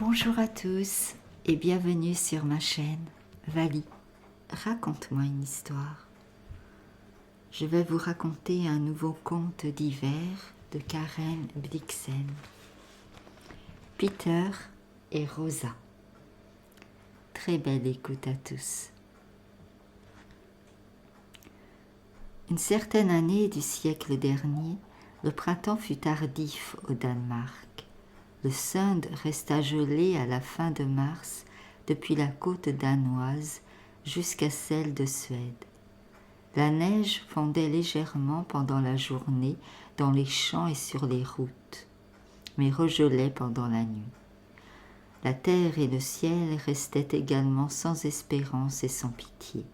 Bonjour à tous et bienvenue sur ma chaîne Vali, raconte-moi une histoire. Je vais vous raconter un nouveau conte d'hiver de Karen Blixen. Peter et Rosa. Très belle écoute à tous. Une certaine année du siècle dernier, le printemps fut tardif au Danemark. Le Sund resta gelé à la fin de mars depuis la côte danoise jusqu'à celle de Suède. La neige fondait légèrement pendant la journée dans les champs et sur les routes, mais regelait pendant la nuit. La terre et le ciel restaient également sans espérance et sans pitié.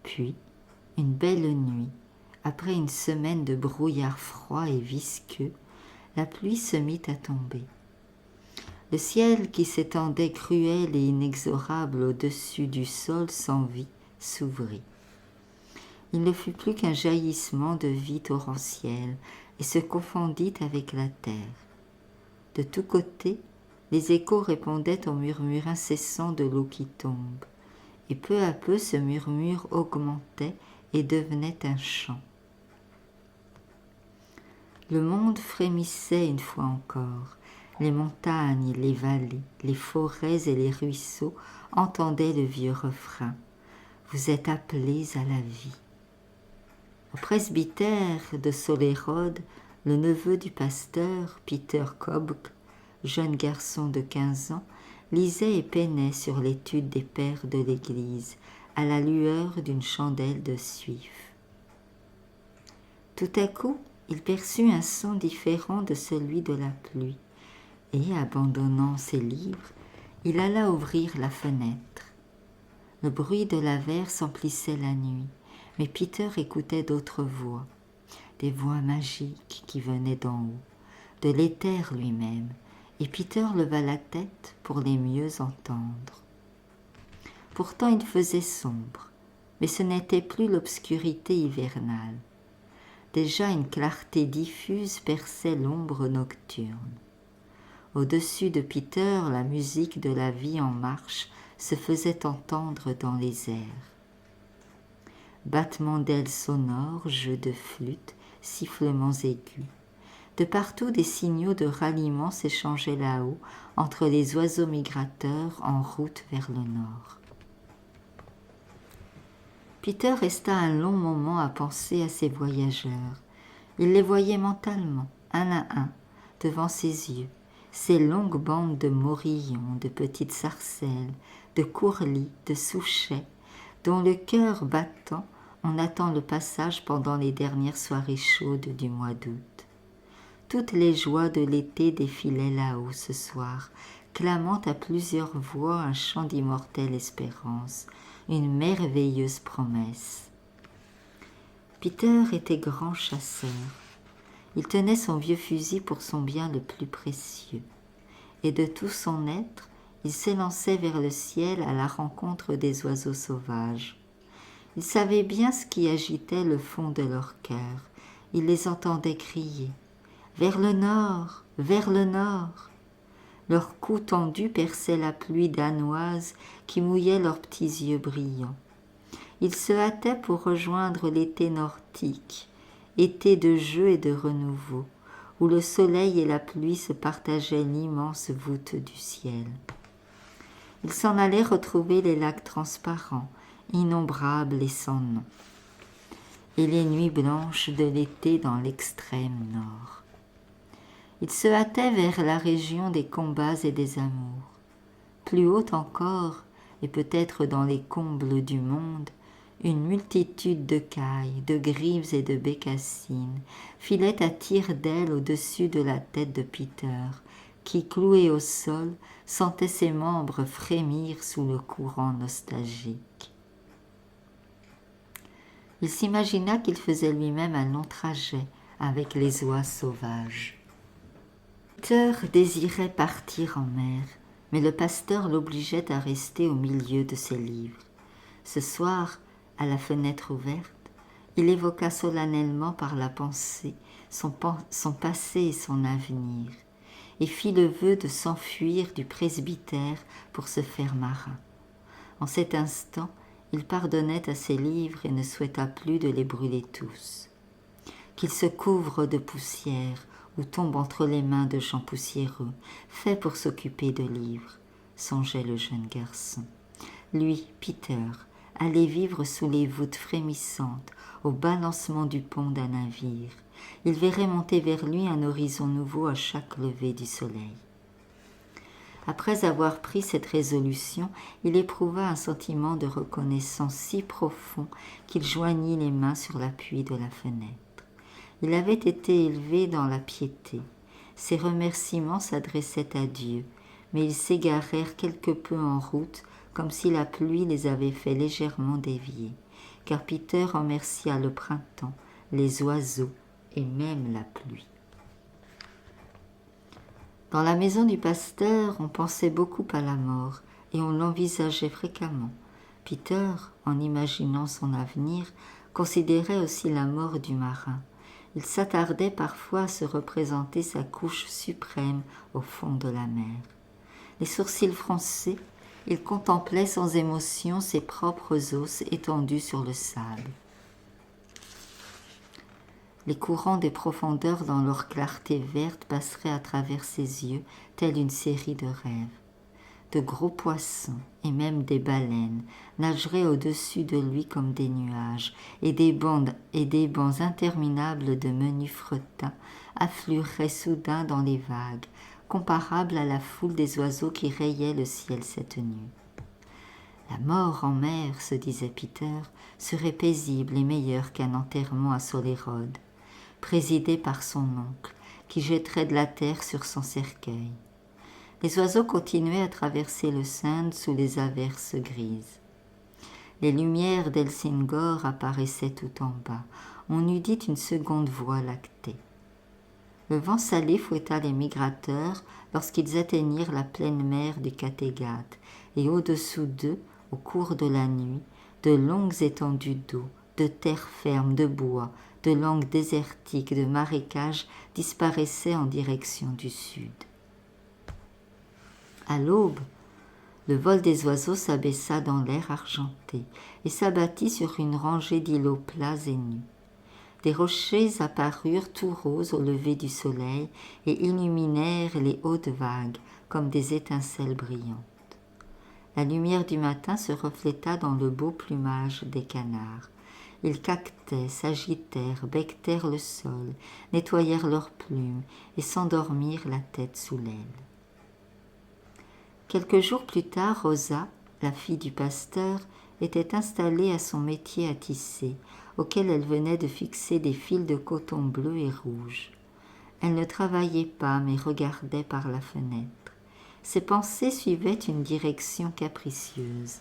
Puis, une belle nuit, après une semaine de brouillard froid et visqueux, la pluie se mit à tomber. Le ciel qui s'étendait cruel et inexorable au-dessus du sol sans vie s'ouvrit. Il ne fut plus qu'un jaillissement de vie torrentielle et se confondit avec la terre. De tous côtés, les échos répondaient au murmure incessant de l'eau qui tombe, et peu à peu ce murmure augmentait et devenait un chant. Le monde frémissait une fois encore. Les montagnes, les vallées, les forêts et les ruisseaux entendaient le vieux refrain. Vous êtes appelés à la vie. Au presbytère de Sollerød, le neveu du pasteur, Peter Kobk, jeune garçon de 15 ans, lisait et peinait sur l'étude des pères de l'Église, à la lueur d'une chandelle de suif. Tout à coup, il perçut un son différent de celui de la pluie. Et, abandonnant ses livres, il alla ouvrir la fenêtre. Le bruit de l'averse emplissait la nuit, mais Peter écoutait d'autres voix, des voix magiques qui venaient d'en haut, de l'éther lui-même, et Peter leva la tête pour les mieux entendre. Pourtant il faisait sombre, mais ce n'était plus l'obscurité hivernale. Déjà une clarté diffuse perçait l'ombre nocturne. Au-dessus de Peter, la musique de la vie en marche se faisait entendre dans les airs. Battements d'ailes sonores, jeux de flûte, sifflements aigus. De partout, des signaux de ralliement s'échangeaient là-haut entre les oiseaux migrateurs en route vers le nord. Peter resta un long moment à penser à ces voyageurs. Il les voyait mentalement, un à un, devant ses yeux. Ces longues bandes de morillons, de petites sarcelles, de courlis, de souchets, dont le cœur battant, on attend le passage pendant les dernières soirées chaudes du mois d'août. Toutes les joies de l'été défilaient là-haut ce soir, clamant à plusieurs voix un chant d'immortelle espérance, une merveilleuse promesse. Peter était grand chasseur. Il tenait son vieux fusil pour son bien le plus précieux, et de tout son être, il s'élançait vers le ciel à la rencontre des oiseaux sauvages. Il savait bien ce qui agitait le fond de leur cœur. Il les entendait crier « Vers le nord, vers le nord !» Leurs coups tendus perçaient la pluie danoise qui mouillait leurs petits yeux brillants. Ils se hâtaient pour rejoindre l'été nordique, été de jeu et de renouveau, où le soleil et la pluie se partageaient l'immense voûte du ciel. Ils s'en allaient retrouver les lacs transparents, innombrables et sans nom, et les nuits blanches de l'été dans l'extrême nord. Ils se hâtaient vers la région des combats et des amours. Plus haut encore, et peut-être dans les combles du monde, une multitude de cailles, de grives et de bécassines filait à tire-d'aile au-dessus de la tête de Peter, qui, cloué au sol, sentait ses membres frémir sous le courant nostalgique. Il s'imagina qu'il faisait lui-même un long trajet avec les oies sauvages. Peter désirait partir en mer, mais le pasteur l'obligeait à rester au milieu de ses livres. Ce soir, à la fenêtre ouverte, il évoqua solennellement par la pensée son passé et son avenir, et fit le vœu de s'enfuir du presbytère pour se faire marin. En cet instant, il pardonnait à ses livres et ne souhaita plus de les brûler tous. Qu'il se couvre de poussière ou tombe entre les mains de gens poussiéreux, fait pour s'occuper de livres, songeait le jeune garçon. Lui, Peter, allait vivre sous les voûtes frémissantes, au balancement du pont d'un navire. Il verrait monter vers lui un horizon nouveau à chaque lever du soleil. Après avoir pris cette résolution, il éprouva un sentiment de reconnaissance si profond qu'il joignit les mains sur l'appui de la fenêtre. Il avait été élevé dans la piété. Ses remerciements s'adressaient à Dieu, mais ils s'égarèrent quelque peu en route, comme si la pluie les avait fait légèrement dévier, car Peter remercia le printemps, les oiseaux et même la pluie. Dans la maison du pasteur, on pensait beaucoup à la mort et on l'envisageait fréquemment. Peter, en imaginant son avenir, considérait aussi la mort du marin. Il s'attardait parfois à se représenter sa couche suprême au fond de la mer. Les sourcils froncés, il contemplait sans émotion ses propres os étendus sur le sable. Les courants des profondeurs dans leur clarté verte passeraient à travers ses yeux, telle une série de rêves. De gros poissons, et même des baleines, nageraient au-dessus de lui comme des nuages, et des bancs interminables de menus frettins afflueraient soudain dans les vagues, comparables à la foule des oiseaux qui rayaient le ciel cette nuit. La mort en mer, se disait Peter, serait paisible et meilleure qu'un enterrement à Solérode, présidé par son oncle, qui jetterait de la terre sur son cercueil. Les oiseaux continuaient à traverser le Sund sous les averses grises. Les lumières d'Helsingor apparaissaient tout en bas. On eût dit une seconde voie lactée. Le vent salé fouetta les migrateurs lorsqu'ils atteignirent la pleine mer du Kattegat, et au-dessous d'eux, au cours de la nuit, de longues étendues d'eau, de terre ferme, de bois, de langues désertiques, de marécages disparaissaient en direction du sud. À l'aube, le vol des oiseaux s'abaissa dans l'air argenté et s'abattit sur une rangée d'îlots plats et nus. Des rochers apparurent tout roses au lever du soleil et illuminèrent les hautes vagues comme des étincelles brillantes. La lumière du matin se refléta dans le beau plumage des canards. Ils caquetaient, s'agitèrent, becquetèrent le sol, nettoyèrent leurs plumes et s'endormirent la tête sous l'aile. Quelques jours plus tard, Rosa, la fille du pasteur, était installée à son métier à tisser, auquel elle venait de fixer des fils de coton bleu et rouge. Elle ne travaillait pas, mais regardait par la fenêtre. Ses pensées suivaient une direction capricieuse.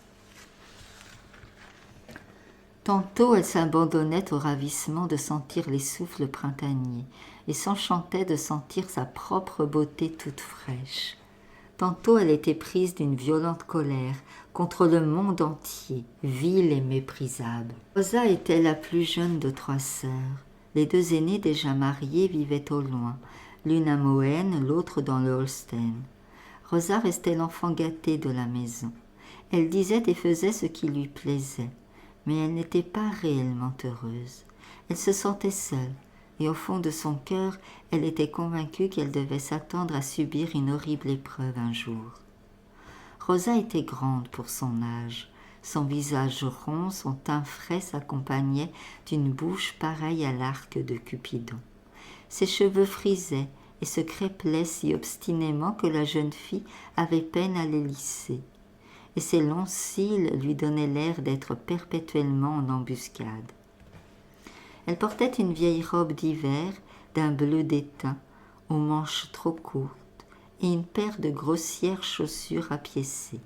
Tantôt elle s'abandonnait au ravissement de sentir les souffles printaniers et s'enchantait de sentir sa propre beauté toute fraîche. Tantôt elle était prise d'une violente colère contre le monde entier, vil et méprisable. Rosa était la plus jeune de 3 sœurs. Les 2 aînées déjà mariées vivaient au loin, l'une à Mohen, l'autre dans le Holstein. Rosa restait l'enfant gâté de la maison. Elle disait et faisait ce qui lui plaisait, mais elle n'était pas réellement heureuse. Elle se sentait seule, et au fond de son cœur, elle était convaincue qu'elle devait s'attendre à subir une horrible épreuve un jour. Rosa était grande pour son âge. Son visage rond, son teint frais s'accompagnaient d'une bouche pareille à l'arc de Cupidon. Ses cheveux frisaient et se crépelaient si obstinément que la jeune fille avait peine à les lisser, et ses longs cils lui donnaient l'air d'être perpétuellement en embuscade. Elle portait une vieille robe d'hiver d'un bleu d'étain, aux manches trop courtes, et une paire de grossières chaussures rapiécées.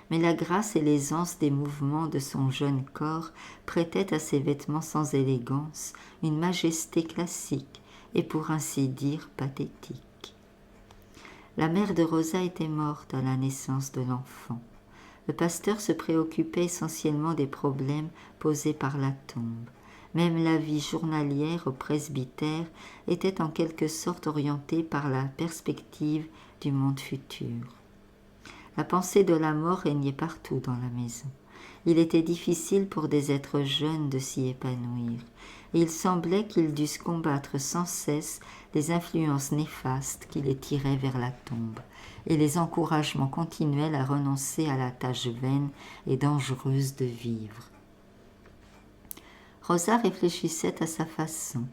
Mais la grâce et l'aisance des mouvements de son jeune corps prêtaient à ses vêtements sans élégance une majesté classique et pour ainsi dire pathétique. La mère de Rosa était morte à la naissance de l'enfant. Le pasteur se préoccupait essentiellement des problèmes posés par la tombe. Même la vie journalière au presbytère était en quelque sorte orientée par la perspective du monde futur. La pensée de la mort régnait partout dans la maison. Il était difficile pour des êtres jeunes de s'y épanouir, et il semblait qu'ils dussent combattre sans cesse les influences néfastes qui les tiraient vers la tombe, et les encouragements continuels à renoncer à la tâche vaine et dangereuse de vivre. Rosa réfléchissait à sa façon,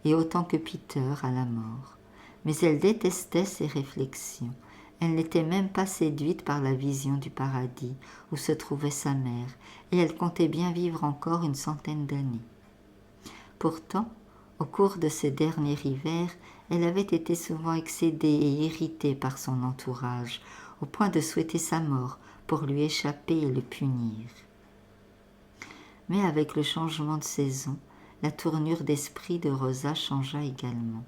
et autant que Peter à la mort, mais elle détestait ses réflexions. Elle n'était même pas séduite par la vision du paradis où se trouvait sa mère, et elle comptait bien vivre encore une centaine d'années. Pourtant, au cours de ce dernier hiver, elle avait été souvent excédée et irritée par son entourage, au point de souhaiter sa mort pour lui échapper et le punir. Mais avec le changement de saison, la tournure d'esprit de Rosa changea également.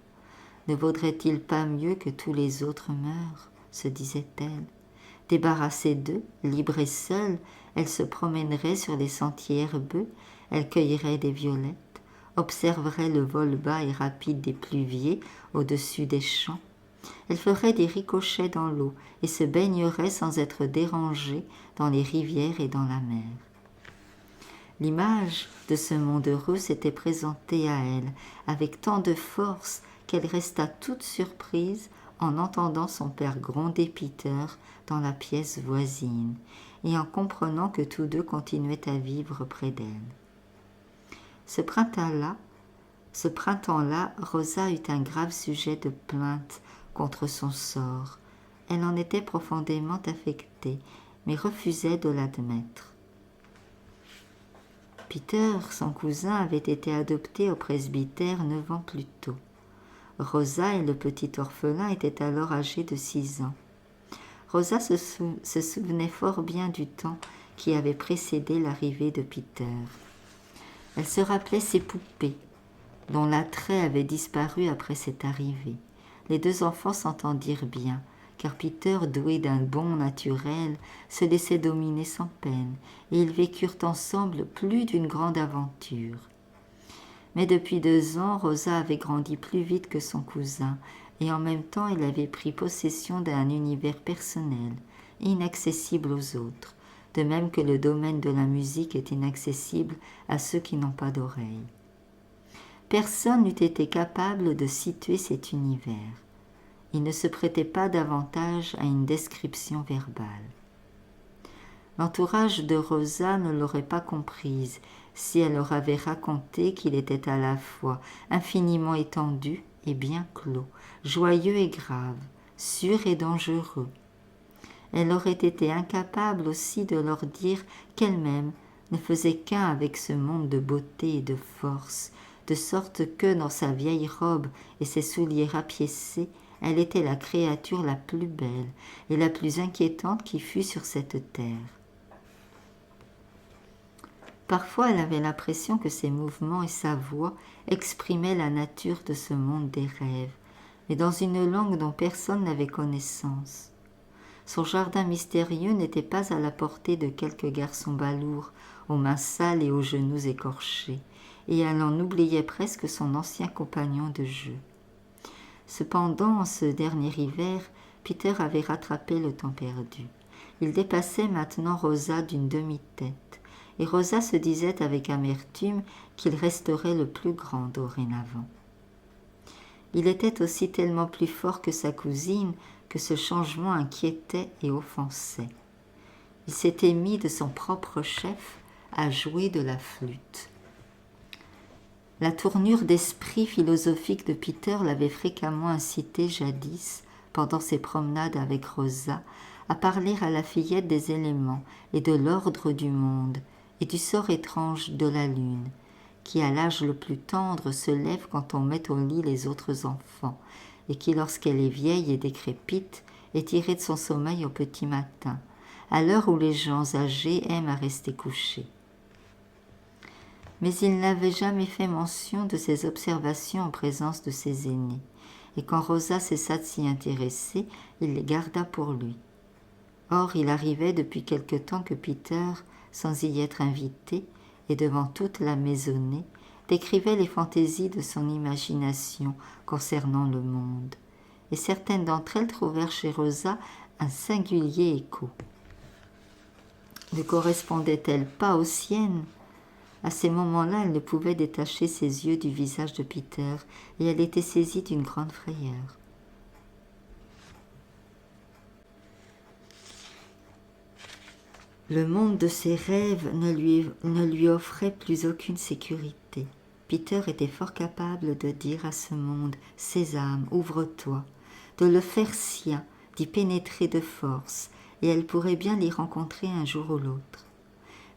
Ne vaudrait-il pas mieux que tous les autres meurent, se disait-elle. Débarrassée d'eux, libre et seule, elle se promènerait sur les sentiers herbeux, elle cueillerait des violettes, observerait le vol bas et rapide des pluviers au-dessus des champs. Elle ferait des ricochets dans l'eau et se baignerait sans être dérangée dans les rivières et dans la mer. L'image de ce monde heureux s'était présentée à elle avec tant de force qu'elle resta toute surprise en entendant son père gronder Peter dans la pièce voisine et en comprenant que tous deux continuaient à vivre près d'elle. Ce printemps-là, Rosa eut un grave sujet de plainte contre son sort. Elle en était profondément affectée, mais refusait de l'admettre. Peter, son cousin, avait été adopté au presbytère 9 ans plus tôt. Rosa et le petit orphelin étaient alors âgés de 6 ans. Rosa se souvenait fort bien du temps qui avait précédé l'arrivée de Peter. Elle se rappelait ses poupées, dont l'attrait avait disparu après cette arrivée. Les deux enfants s'entendirent bien, car Peter, doué d'un bon naturel, se laissait dominer sans peine, et ils vécurent ensemble plus d'une grande aventure. Mais depuis 2 ans, Rosa avait grandi plus vite que son cousin, et en même temps elle avait pris possession d'un univers personnel, inaccessible aux autres, de même que le domaine de la musique est inaccessible à ceux qui n'ont pas d'oreille. Personne n'eût été capable de situer cet univers. Il ne se prêtait pas davantage à une description verbale. L'entourage de Rosa ne l'aurait pas comprise si elle leur avait raconté qu'il était à la fois infiniment étendu et bien clos, joyeux et grave, sûr et dangereux. Elle aurait été incapable aussi de leur dire qu'elle-même ne faisait qu'un avec ce monde de beauté et de force, de sorte que, dans sa vieille robe et ses souliers rapiécés, elle était la créature la plus belle et la plus inquiétante qui fût sur cette terre. Parfois, elle avait l'impression que ses mouvements et sa voix exprimaient la nature de ce monde des rêves, mais dans une langue dont personne n'avait connaissance. Son jardin mystérieux n'était pas à la portée de quelques garçons balourds, aux mains sales et aux genoux écorchés, et elle en oubliait presque son ancien compagnon de jeu. Cependant, en ce dernier hiver, Peter avait rattrapé le temps perdu. Il dépassait maintenant Rosa d'une demi-tête, et Rosa se disait avec amertume qu'il resterait le plus grand dorénavant. Il était aussi tellement plus fort que sa cousine que ce changement inquiétait et offensait. Il s'était mis de son propre chef à jouer de la flûte. La tournure d'esprit philosophique de Peter l'avait fréquemment incité jadis, pendant ses promenades avec Rosa, à parler à la fillette des éléments et de l'ordre du monde et du sort étrange de la lune, qui à l'âge le plus tendre se lève quand on met au lit les autres enfants, et qui, lorsqu'elle est vieille et décrépite, est tirée de son sommeil au petit matin, à l'heure où les gens âgés aiment à rester couchés. Mais il n'avait jamais fait mention de ces observations en présence de ses aînés, et quand Rosa cessa de s'y intéresser, il les garda pour lui. Or, il arrivait depuis quelque temps que Peter, sans y être invité, et devant toute la maisonnée, décrivait les fantaisies de son imagination concernant le monde, et certaines d'entre elles trouvèrent chez Rosa un singulier écho. Ne correspondaient-elles pas aux siennes? À ces moments-là, elle ne pouvait détacher ses yeux du visage de Peter, et elle était saisie d'une grande frayeur. Le monde de ses rêves ne lui offrait plus aucune sécurité. Peter était fort capable de dire à ce monde « Sésame, ouvre-toi », de le faire sien, d'y pénétrer de force, et elle pourrait bien l'y rencontrer un jour ou l'autre.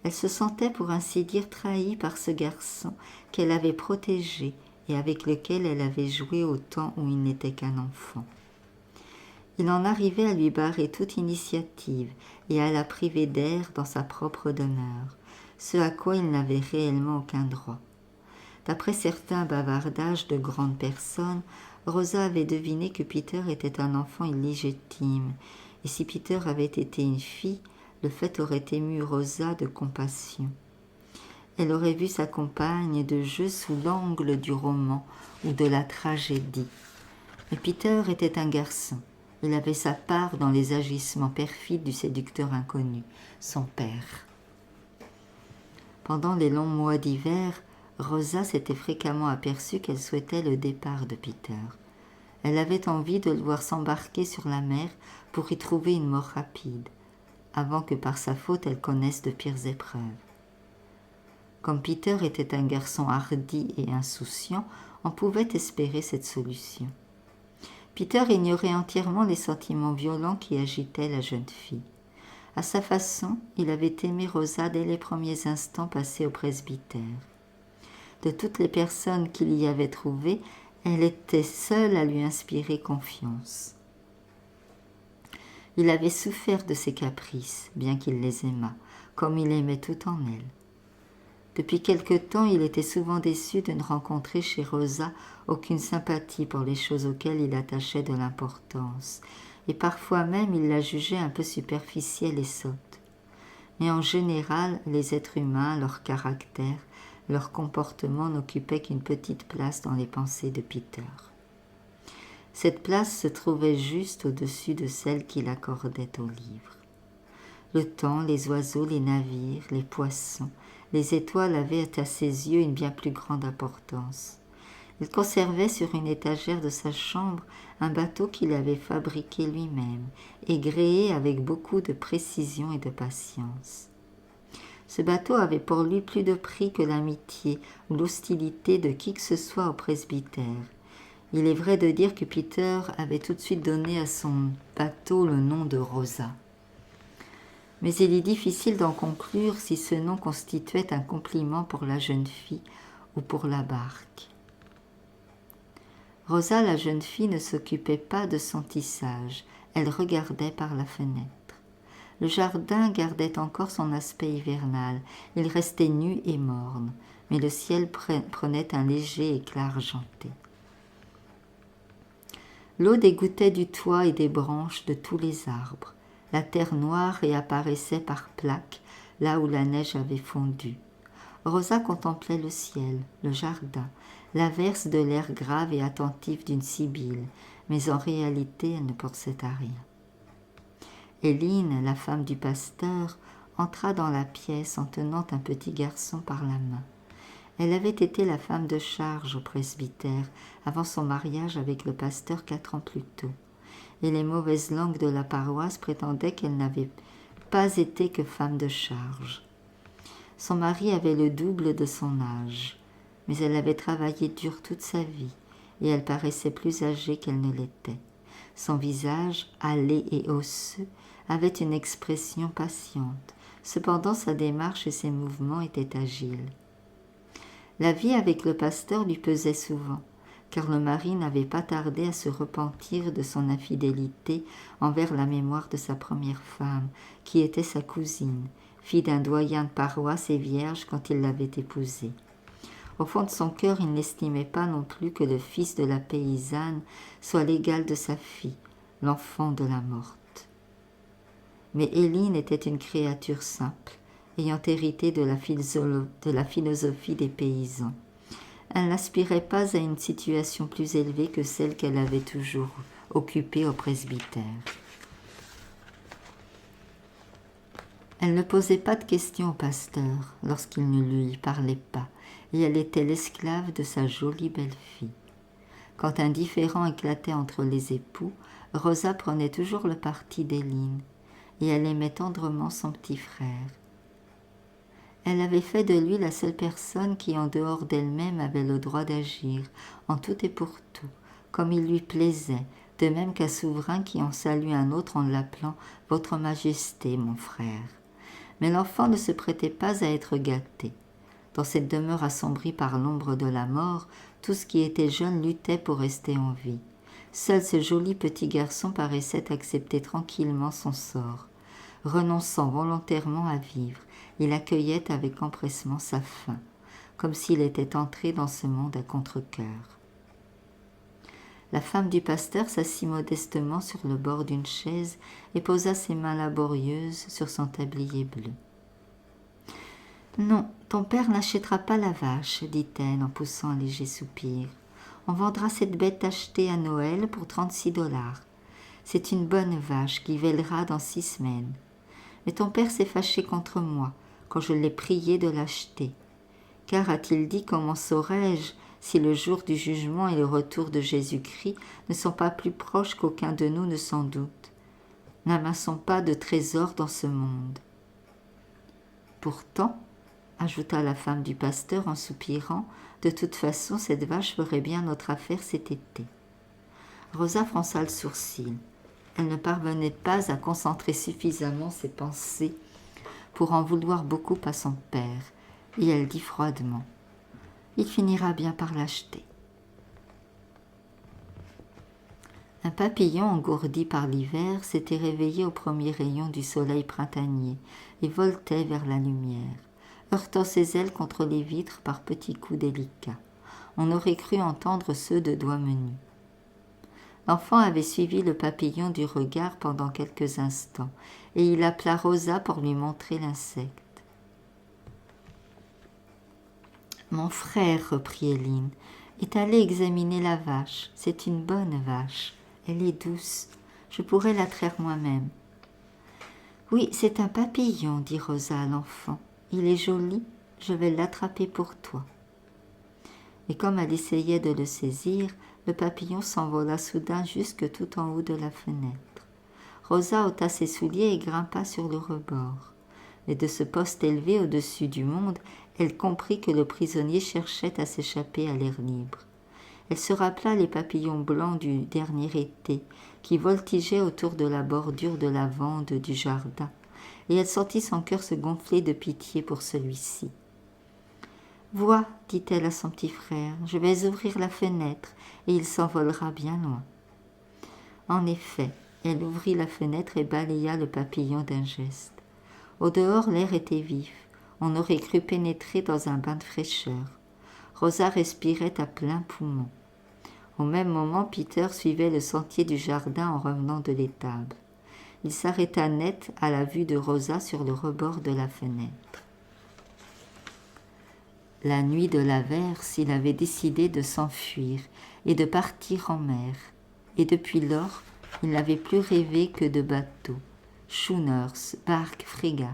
Elle se sentait pour ainsi dire trahie par ce garçon qu'elle avait protégé et avec lequel elle avait joué au temps où il n'était qu'un enfant. Il en arrivait à lui barrer toute initiative et à la priver d'air dans sa propre demeure, ce à quoi il n'avait réellement aucun droit. D'après certains bavardages de grandes personnes, Rosa avait deviné que Peter était un enfant illégitime, et si Peter avait été une fille, le fait aurait ému Rosa de compassion. Elle aurait vu sa compagne de jeu sous l'angle du roman ou de la tragédie. Mais Peter était un garçon. Il avait sa part dans les agissements perfides du séducteur inconnu, son père. Pendant les longs mois d'hiver, Rosa s'était fréquemment aperçue qu'elle souhaitait le départ de Peter. Elle avait envie de le voir s'embarquer sur la mer pour y trouver une mort rapide, avant que par sa faute elle connaisse de pires épreuves. Comme Peter était un garçon hardi et insouciant, on pouvait espérer cette solution. Peter ignorait entièrement les sentiments violents qui agitaient la jeune fille. À sa façon, il avait aimé Rosa dès les premiers instants passés au presbytère. De toutes les personnes qu'il y avait trouvées, elle était seule à lui inspirer confiance. Il avait souffert de ses caprices, bien qu'il les aimât, comme il aimait tout en elle. Depuis quelque temps, il était souvent déçu de ne rencontrer chez Rosa aucune sympathie pour les choses auxquelles il attachait de l'importance, et parfois même il la jugeait un peu superficielle et sotte. Mais en général, les êtres humains, leur caractère, leur comportement n'occupaient qu'une petite place dans les pensées de Peter. Cette place se trouvait juste au-dessus de celle qu'il accordait aux livres. Le temps, les oiseaux, les navires, les poissons, les étoiles avaient à ses yeux une bien plus grande importance. Il conservait sur une étagère de sa chambre un bateau qu'il avait fabriqué lui-même et gréé avec beaucoup de précision et de patience. Ce bateau avait pour lui plus de prix que l'amitié ou l'hostilité de qui que ce soit au presbytère. Il est vrai de dire que Peter avait tout de suite donné à son bateau le nom de Rosa. Mais il est difficile d'en conclure si ce nom constituait un compliment pour la jeune fille ou pour la barque. Rosa, la jeune fille, ne s'occupait pas de son tissage, elle regardait par la fenêtre. Le jardin gardait encore son aspect hivernal, il restait nu et morne, mais le ciel prenait un léger éclat argenté. L'eau dégouttait du toit et des branches de tous les arbres. La terre noire réapparaissait par plaques, là où la neige avait fondu. Rosa contemplait le ciel, le jardin, l'averse de l'air grave et attentif d'une sibylle, mais en réalité elle ne pensait à rien. Éline, la femme du pasteur, entra dans la pièce en tenant un petit garçon par la main. Elle avait été la femme de charge au presbytère avant son mariage avec le pasteur 4 ans plus tôt, et les mauvaises langues de la paroisse prétendaient qu'elle n'avait pas été que femme de charge. Son mari avait le double de son âge, mais elle avait travaillé dur toute sa vie, et elle paraissait plus âgée qu'elle ne l'était. Son visage, hâlé et osseux, avait une expression patiente. Cependant, sa démarche et ses mouvements étaient agiles. La vie avec le pasteur lui pesait souvent, car le mari n'avait pas tardé à se repentir de son infidélité envers la mémoire de sa première femme, qui était sa cousine, fille d'un doyen de paroisse et vierge quand il l'avait épousée. Au fond de son cœur, il n'estimait pas non plus que le fils de la paysanne soit l'égal de sa fille, l'enfant de la morte. Mais Éline était une créature simple, ayant hérité de la philosophie des paysans. Elle n'aspirait pas à une situation plus élevée que celle qu'elle avait toujours occupée au presbytère. Elle ne posait pas de questions au pasteur lorsqu'il ne lui parlait pas, et elle était l'esclave de sa jolie belle-fille. Quand un différend éclatait entre les époux, Rosa prenait toujours le parti d'Éline, et elle aimait tendrement son petit frère. Elle avait fait de lui la seule personne qui, en dehors d'elle-même, avait le droit d'agir, en tout et pour tout, comme il lui plaisait, de même qu'un souverain qui en salue un autre en l'appelant « Votre Majesté, mon frère ». Mais l'enfant ne se prêtait pas à être gâté. Dans cette demeure assombrie par l'ombre de la mort, tout ce qui était jeune luttait pour rester en vie. Seul ce joli petit garçon paraissait accepter tranquillement son sort. Renonçant volontairement à vivre, il accueillait avec empressement sa fin, comme s'il était entré dans ce monde à contre-cœur. La femme du pasteur s'assit modestement sur le bord d'une chaise et posa ses mains laborieuses sur son tablier bleu. « Non, ton père n'achètera pas la vache, dit-elle en poussant un léger soupir. On vendra cette bête achetée à Noël pour 36 $. C'est une bonne vache qui vêlera dans 6 semaines. Mais ton père s'est fâché contre moi quand je l'ai prié de l'acheter. Car, a-t-il dit, comment saurais-je si le jour du jugement et le retour de Jésus-Christ ne sont pas plus proches qu'aucun de nous ne s'en doute? N'amassons pas de trésors dans ce monde. Pourtant, ajouta la femme du pasteur en soupirant, de toute façon, cette vache ferait bien notre affaire cet été. Rosa fronça le sourcil. Elle ne parvenait pas à concentrer suffisamment ses pensées pour en vouloir beaucoup à son père, et elle dit froidement « Il finira bien par l'acheter. » Un papillon engourdi par l'hiver s'était réveillé au premier rayon du soleil printanier et voltait vers la lumière, heurtant ses ailes contre les vitres par petits coups délicats. On aurait cru entendre ceux de doigts menus. L'enfant avait suivi le papillon du regard pendant quelques instants, et il appela Rosa pour lui montrer l'insecte. « Mon frère, reprit Éline, est allé examiner la vache. C'est une bonne vache. Elle est douce. Je pourrais la traire moi-même. »« Oui, c'est un papillon, dit Rosa à l'enfant. Il est joli. Je vais l'attraper pour toi. » Et comme elle essayait de le saisir, le papillon s'envola soudain jusque tout en haut de la fenêtre. Rosa ôta ses souliers et grimpa sur le rebord. Mais de ce poste élevé au-dessus du monde, elle comprit que le prisonnier cherchait à s'échapper à l'air libre. Elle se rappela les papillons blancs du dernier été qui voltigeaient autour de la bordure de lavande du jardin, et elle sentit son cœur se gonfler de pitié pour celui-ci. « Vois, dit-elle à son petit frère, je vais ouvrir la fenêtre et il s'envolera bien loin. » En effet, elle ouvrit la fenêtre et balaya le papillon d'un geste. Au dehors, l'air était vif. On aurait cru pénétrer dans un bain de fraîcheur. Rosa respirait à plein poumon. Au même moment, Peter suivait le sentier du jardin en revenant de l'étable. Il s'arrêta net à la vue de Rosa sur le rebord de la fenêtre. La nuit de l'averse, il avait décidé de s'enfuir et de partir en mer. Et depuis lors, il n'avait plus rêvé que de bateaux, schooners, barques, frégates.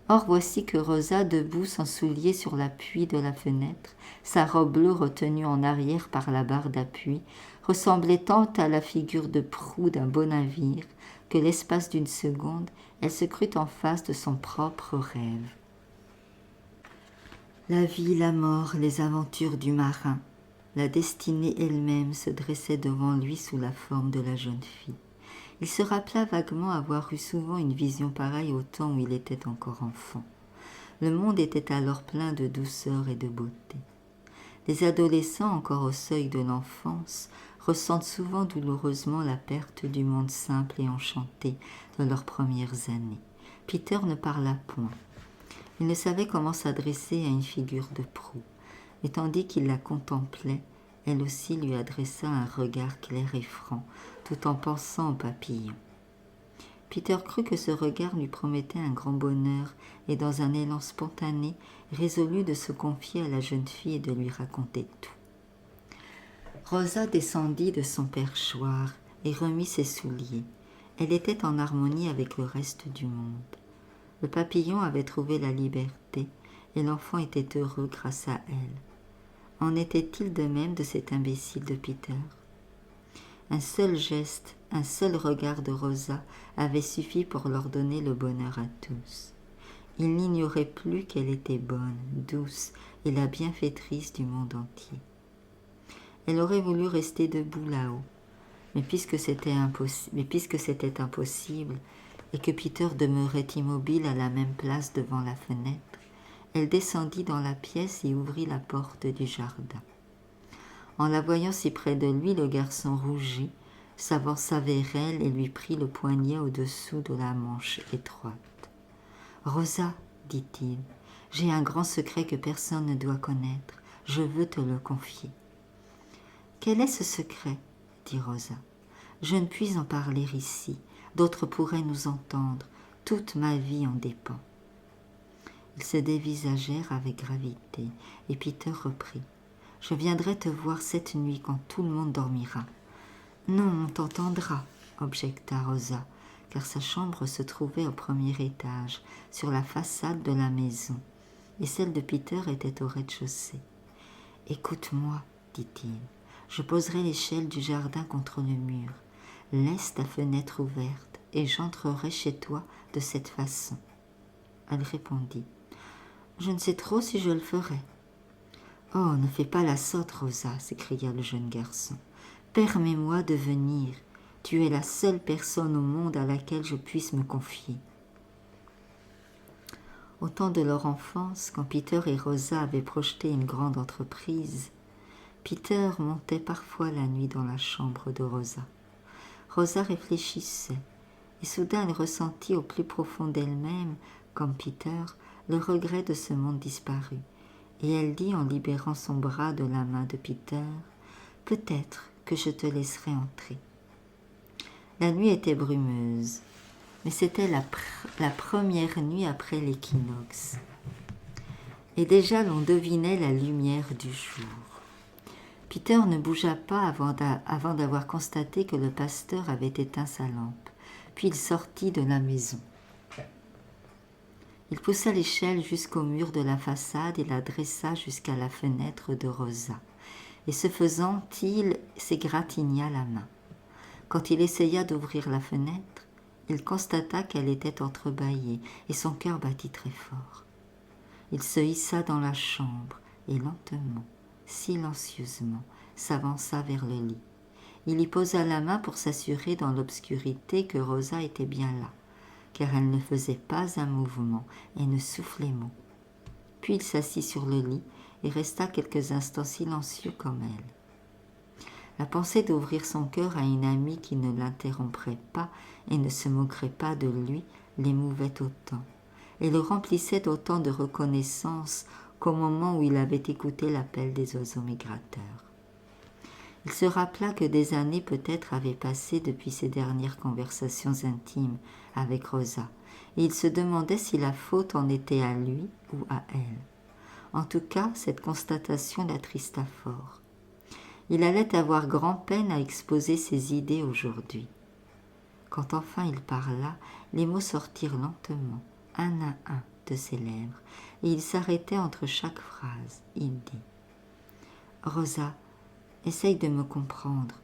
Or voici que Rosa, debout sans souliers sur l'appui de la fenêtre, sa robe bleue retenue en arrière par la barre d'appui, ressemblait tant à la figure de proue d'un beau navire que l'espace d'une seconde, elle se crut en face de son propre rêve. La vie, la mort, les aventures du marin, la destinée elle-même se dressait devant lui sous la forme de la jeune fille. Il se rappela vaguement avoir eu souvent une vision pareille au temps où il était encore enfant. Le monde était alors plein de douceur et de beauté. Les adolescents, encore au seuil de l'enfance, ressentent souvent douloureusement la perte du monde simple et enchanté de leurs premières années. Peter ne parla point. Il ne savait comment s'adresser à une figure de proue, et tandis qu'il la contemplait, elle aussi lui adressa un regard clair et franc, tout en pensant au papillon. Peter crut que ce regard lui promettait un grand bonheur et dans un élan spontané, résolut de se confier à la jeune fille et de lui raconter tout. Rosa descendit de son perchoir et remit ses souliers. Elle était en harmonie avec le reste du monde. Le papillon avait trouvé la liberté et l'enfant était heureux grâce à elle. En était-il de même de cet imbécile de Peter ? Un seul geste, un seul regard de Rosa avait suffi pour leur donner le bonheur à tous. Il n'ignorait plus qu'elle était bonne, douce et la bienfaitrice du monde entier. Elle aurait voulu rester debout là-haut, mais puisque c'était impossible et que Peter demeurait immobile à la même place devant la fenêtre, elle descendit dans la pièce et ouvrit la porte du jardin. En la voyant si près de lui, le garçon rougit, s'avança vers elle et lui prit le poignet au-dessous de la manche étroite. « Rosa, dit-il, j'ai un grand secret que personne ne doit connaître. Je veux te le confier. »« Quel est ce secret ?» dit Rosa. « Je ne puis en parler ici. D'autres pourraient nous entendre. Toute ma vie en dépend. » Ils se dévisagèrent avec gravité et Peter reprit. « Je viendrai te voir cette nuit quand tout le monde dormira. »« Non, on t'entendra, » objecta Rosa, car sa chambre se trouvait au premier étage, sur la façade de la maison, et celle de Peter était au rez-de-chaussée. « Écoute-moi, dit-il, je poserai l'échelle du jardin contre le mur. Laisse ta fenêtre ouverte et j'entrerai chez toi de cette façon. » Elle répondit. « Je ne sais trop si je le ferai. »« Oh, ne fais pas la sotte, Rosa, s'écria le jeune garçon. Permets-moi de venir. Tu es la seule personne au monde à laquelle je puisse me confier. » Au temps de leur enfance, quand Peter et Rosa avaient projeté une grande entreprise, Peter montait parfois la nuit dans la chambre de Rosa. Rosa réfléchissait, et soudain elle ressentit au plus profond d'elle-même, comme Peter, le regret de ce monde disparu, et elle dit en libérant son bras de la main de Peter, « Peut-être que je te laisserai entrer. » La nuit était brumeuse, mais c'était la première nuit après l'équinoxe, et déjà l'on devinait la lumière du jour. Peter ne bougea pas avant d'avoir constaté que le pasteur avait éteint sa lampe, puis il sortit de la maison. Il poussa l'échelle jusqu'au mur de la façade et la dressa jusqu'à la fenêtre de Rosa, et ce faisant, il s'égratigna la main. Quand il essaya d'ouvrir la fenêtre, il constata qu'elle était entrebâillée et son cœur battit très fort. Il se hissa dans la chambre et lentement, silencieusement, s'avança vers le lit. Il y posa la main pour s'assurer dans l'obscurité que Rosa était bien là, car elle ne faisait pas un mouvement et ne soufflait mot. Puis il s'assit sur le lit et resta quelques instants silencieux comme elle. La pensée d'ouvrir son cœur à une amie qui ne l'interromprait pas et ne se moquerait pas de lui l'émouvait autant, et le remplissait d'autant de reconnaissance qu'au moment où il avait écouté l'appel des oiseaux migrateurs. Il se rappela que des années peut-être avaient passé depuis ses dernières conversations intimes avec Rosa, et il se demandait si la faute en était à lui ou à elle. En tout cas, cette constatation l'attrista fort. Il allait avoir grand-peine à exposer ses idées aujourd'hui. Quand enfin il parla, les mots sortirent lentement, un à un, de ses lèvres, et il s'arrêtait entre chaque phrase. Il dit « Rosa, essaye de me comprendre,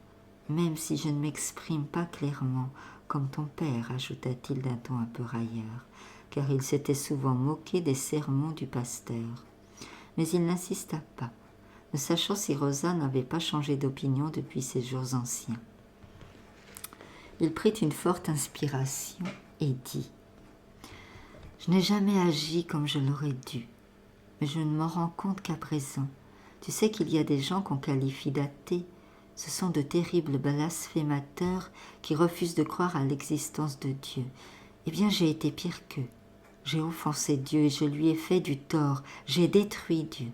même si je ne m'exprime pas clairement, comme ton père, ajouta-t-il d'un ton un peu railleur, car il s'était souvent moqué des sermons du pasteur. Mais il n'insista pas, ne sachant si Rosa n'avait pas changé d'opinion depuis ses jours anciens. Il prit une forte inspiration et dit « Je n'ai jamais agi comme je l'aurais dû, mais je ne m'en rends compte qu'à présent. Tu sais qu'il y a des gens qu'on qualifie d'athées. Ce sont de terribles blasphémateurs qui refusent de croire à l'existence de Dieu. Eh bien, j'ai été pire qu'eux. J'ai offensé Dieu et je lui ai fait du tort. J'ai détruit Dieu. »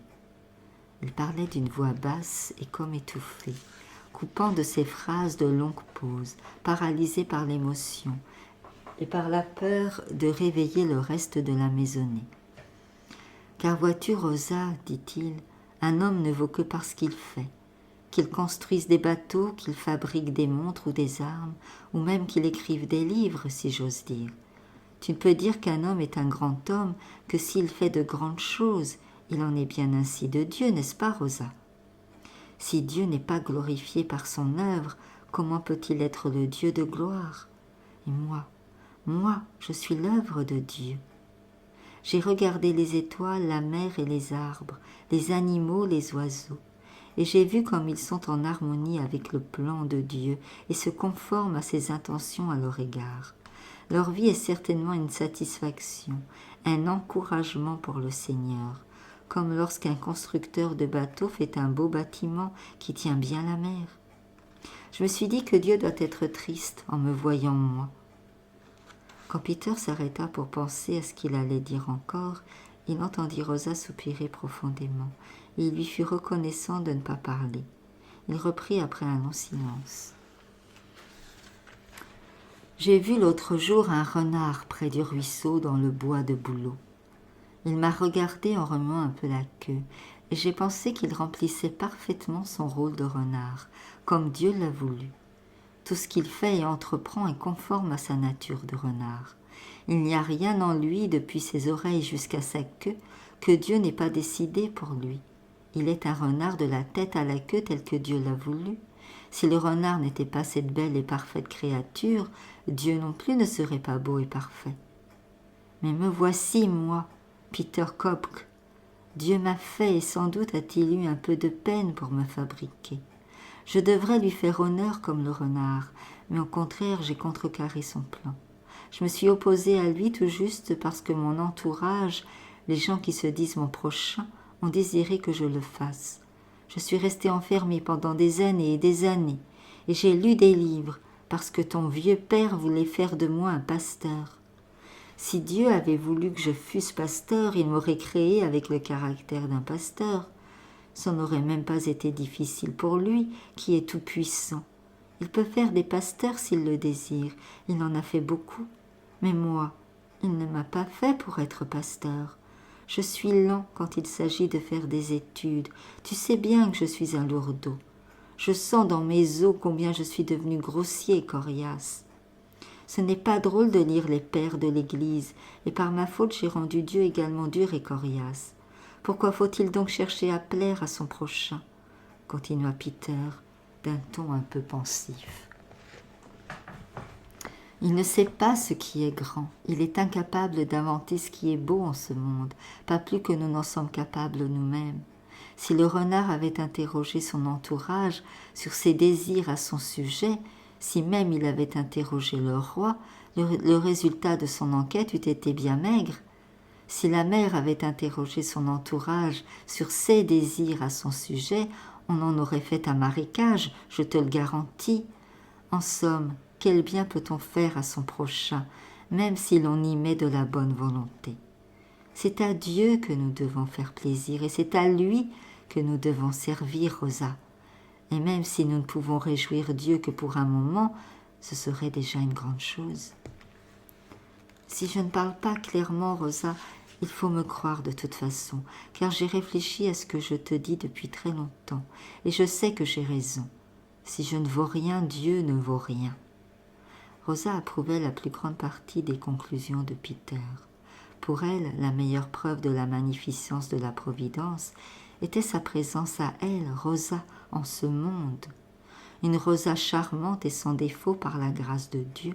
Il parlait d'une voix basse et comme étouffée, coupant de ses phrases de longues pauses, paralysé par l'émotion, et par la peur de réveiller le reste de la maisonnée. Car vois-tu, Rosa, dit-il, un homme ne vaut que parce qu'il fait, qu'il construise des bateaux, qu'il fabrique des montres ou des armes, ou même qu'il écrive des livres, si j'ose dire. Tu ne peux dire qu'un homme est un grand homme que s'il fait de grandes choses. Il en est bien ainsi de Dieu, n'est-ce pas, Rosa? Si Dieu n'est pas glorifié par son œuvre, comment peut-il être le Dieu de gloire? Et moi, je suis l'œuvre de Dieu. J'ai regardé les étoiles, la mer et les arbres, les animaux, les oiseaux, et j'ai vu comme ils sont en harmonie avec le plan de Dieu et se conforment à ses intentions à leur égard. Leur vie est certainement une satisfaction, un encouragement pour le Seigneur, comme lorsqu'un constructeur de bateaux fait un beau bâtiment qui tient bien la mer. Je me suis dit que Dieu doit être triste en me voyant moi. Quand Peter s'arrêta pour penser à ce qu'il allait dire encore, il entendit Rosa soupirer profondément, et il lui fut reconnaissant de ne pas parler. Il reprit après un long silence. J'ai vu l'autre jour un renard près du ruisseau dans le bois de bouleau. Il m'a regardé en remuant un peu la queue, et j'ai pensé qu'il remplissait parfaitement son rôle de renard, comme Dieu l'a voulu. Tout ce qu'il fait et entreprend est conforme à sa nature de renard. Il n'y a rien en lui, depuis ses oreilles jusqu'à sa queue, que Dieu n'ait pas décidé pour lui. Il est un renard de la tête à la queue tel que Dieu l'a voulu. Si le renard n'était pas cette belle et parfaite créature, Dieu non plus ne serait pas beau et parfait. Mais me voici, moi, Peter Kopk. Dieu m'a fait et sans doute a-t-il eu un peu de peine pour me fabriquer. Je devrais lui faire honneur comme le renard, mais au contraire j'ai contrecarré son plan. Je me suis opposée à lui tout juste parce que mon entourage, les gens qui se disent mon prochain, ont désiré que je le fasse. Je suis restée enfermée pendant des années, et j'ai lu des livres, parce que ton vieux père voulait faire de moi un pasteur. Si Dieu avait voulu que je fusse pasteur, il m'aurait créé avec le caractère d'un pasteur. Ça n'aurait même pas été difficile pour lui, qui est tout-puissant. Il peut faire des pasteurs s'il le désire, il en a fait beaucoup. Mais moi, il ne m'a pas fait pour être pasteur. Je suis lent quand il s'agit de faire des études. Tu sais bien que je suis un lourdeau. Je sens dans mes os combien je suis devenu grossier et coriace. Ce n'est pas drôle de lire les pères de l'Église, et par ma faute j'ai rendu Dieu également dur et coriace. Pourquoi faut-il donc chercher à plaire à son prochain? Continua Peter d'un ton un peu pensif. Il ne sait pas ce qui est grand, il est incapable d'inventer ce qui est beau en ce monde, pas plus que nous n'en sommes capables nous-mêmes. Si le renard avait interrogé son entourage sur ses désirs à son sujet, si même il avait interrogé le roi, le résultat de son enquête eût été bien maigre. Si la mère avait interrogé son entourage sur ses désirs à son sujet, on en aurait fait un marécage, je te le garantis. En somme, quel bien peut-on faire à son prochain, même si l'on y met de la bonne volonté? C'est à Dieu que nous devons faire plaisir, et c'est à lui que nous devons servir, Rosa. Et même si nous ne pouvons réjouir Dieu que pour un moment, ce serait déjà une grande chose. Si je ne parle pas clairement, Rosa, il faut me croire de toute façon, car j'ai réfléchi à ce que je te dis depuis très longtemps, et je sais que j'ai raison. Si je ne vaux rien, Dieu ne vaut rien. Rosa approuvait la plus grande partie des conclusions de Peter. Pour elle, la meilleure preuve de la magnificence de la Providence était sa présence à elle, Rosa, en ce monde. Une Rosa charmante et sans défaut par la grâce de Dieu.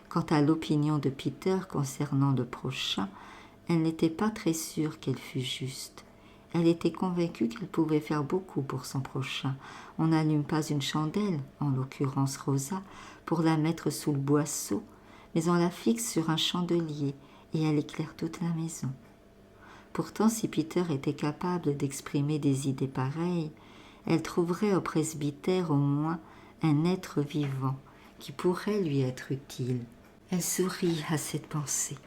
Quant à l'opinion de Peter concernant le prochain, elle n'était pas très sûre qu'elle fût juste. Elle était convaincue qu'elle pouvait faire beaucoup pour son prochain. On n'allume pas une chandelle, en l'occurrence Rosa, pour la mettre sous le boisseau, mais on la fixe sur un chandelier et elle éclaire toute la maison. Pourtant, si Peter était capable d'exprimer des idées pareilles, elle trouverait au presbytère au moins un être vivant qui pourrait lui être utile. Elle sourit à cette pensée.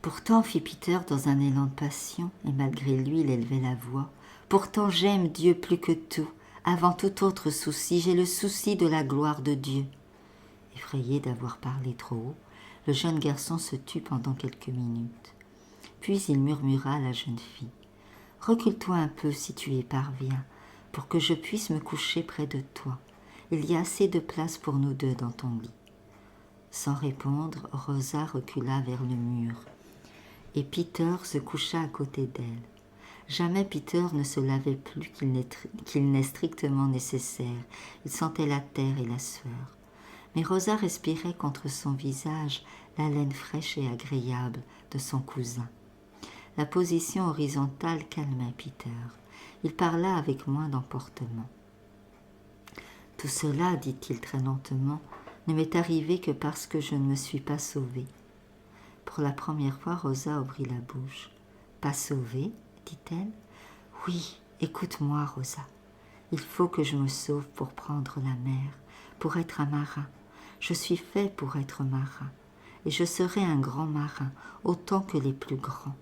Pourtant, fit Peter dans un élan de passion, et malgré lui il élevait la voix, pourtant j'aime Dieu plus que tout. Avant tout autre souci, j'ai le souci de la gloire de Dieu. Effrayé d'avoir parlé trop haut, le jeune garçon se tut pendant quelques minutes. Puis il murmura à la jeune fille « Recule-toi un peu si tu y parviens, pour que je puisse me coucher près de toi. Il y a assez de place pour nous deux dans ton lit. » Sans répondre, Rosa recula vers le mur, et Peter se coucha à côté d'elle. Jamais Peter ne se lavait plus qu'il n'est strictement nécessaire. Il sentait la terre et la sueur. Mais Rosa respirait contre son visage l'haleine fraîche et agréable de son cousin. La position horizontale calmait Peter. Il parla avec moins d'emportement. « Tout cela, dit-il très lentement, ne m'est arrivé que parce que je ne me suis pas sauvé. » Pour la première fois, Rosa ouvrit la bouche. « Pas sauvé ?» dit-elle. « Oui, écoute-moi, Rosa. Il faut que je me sauve pour prendre la mer, pour être un marin. Je suis fait pour être marin, et je serai un grand marin, autant que les plus grands.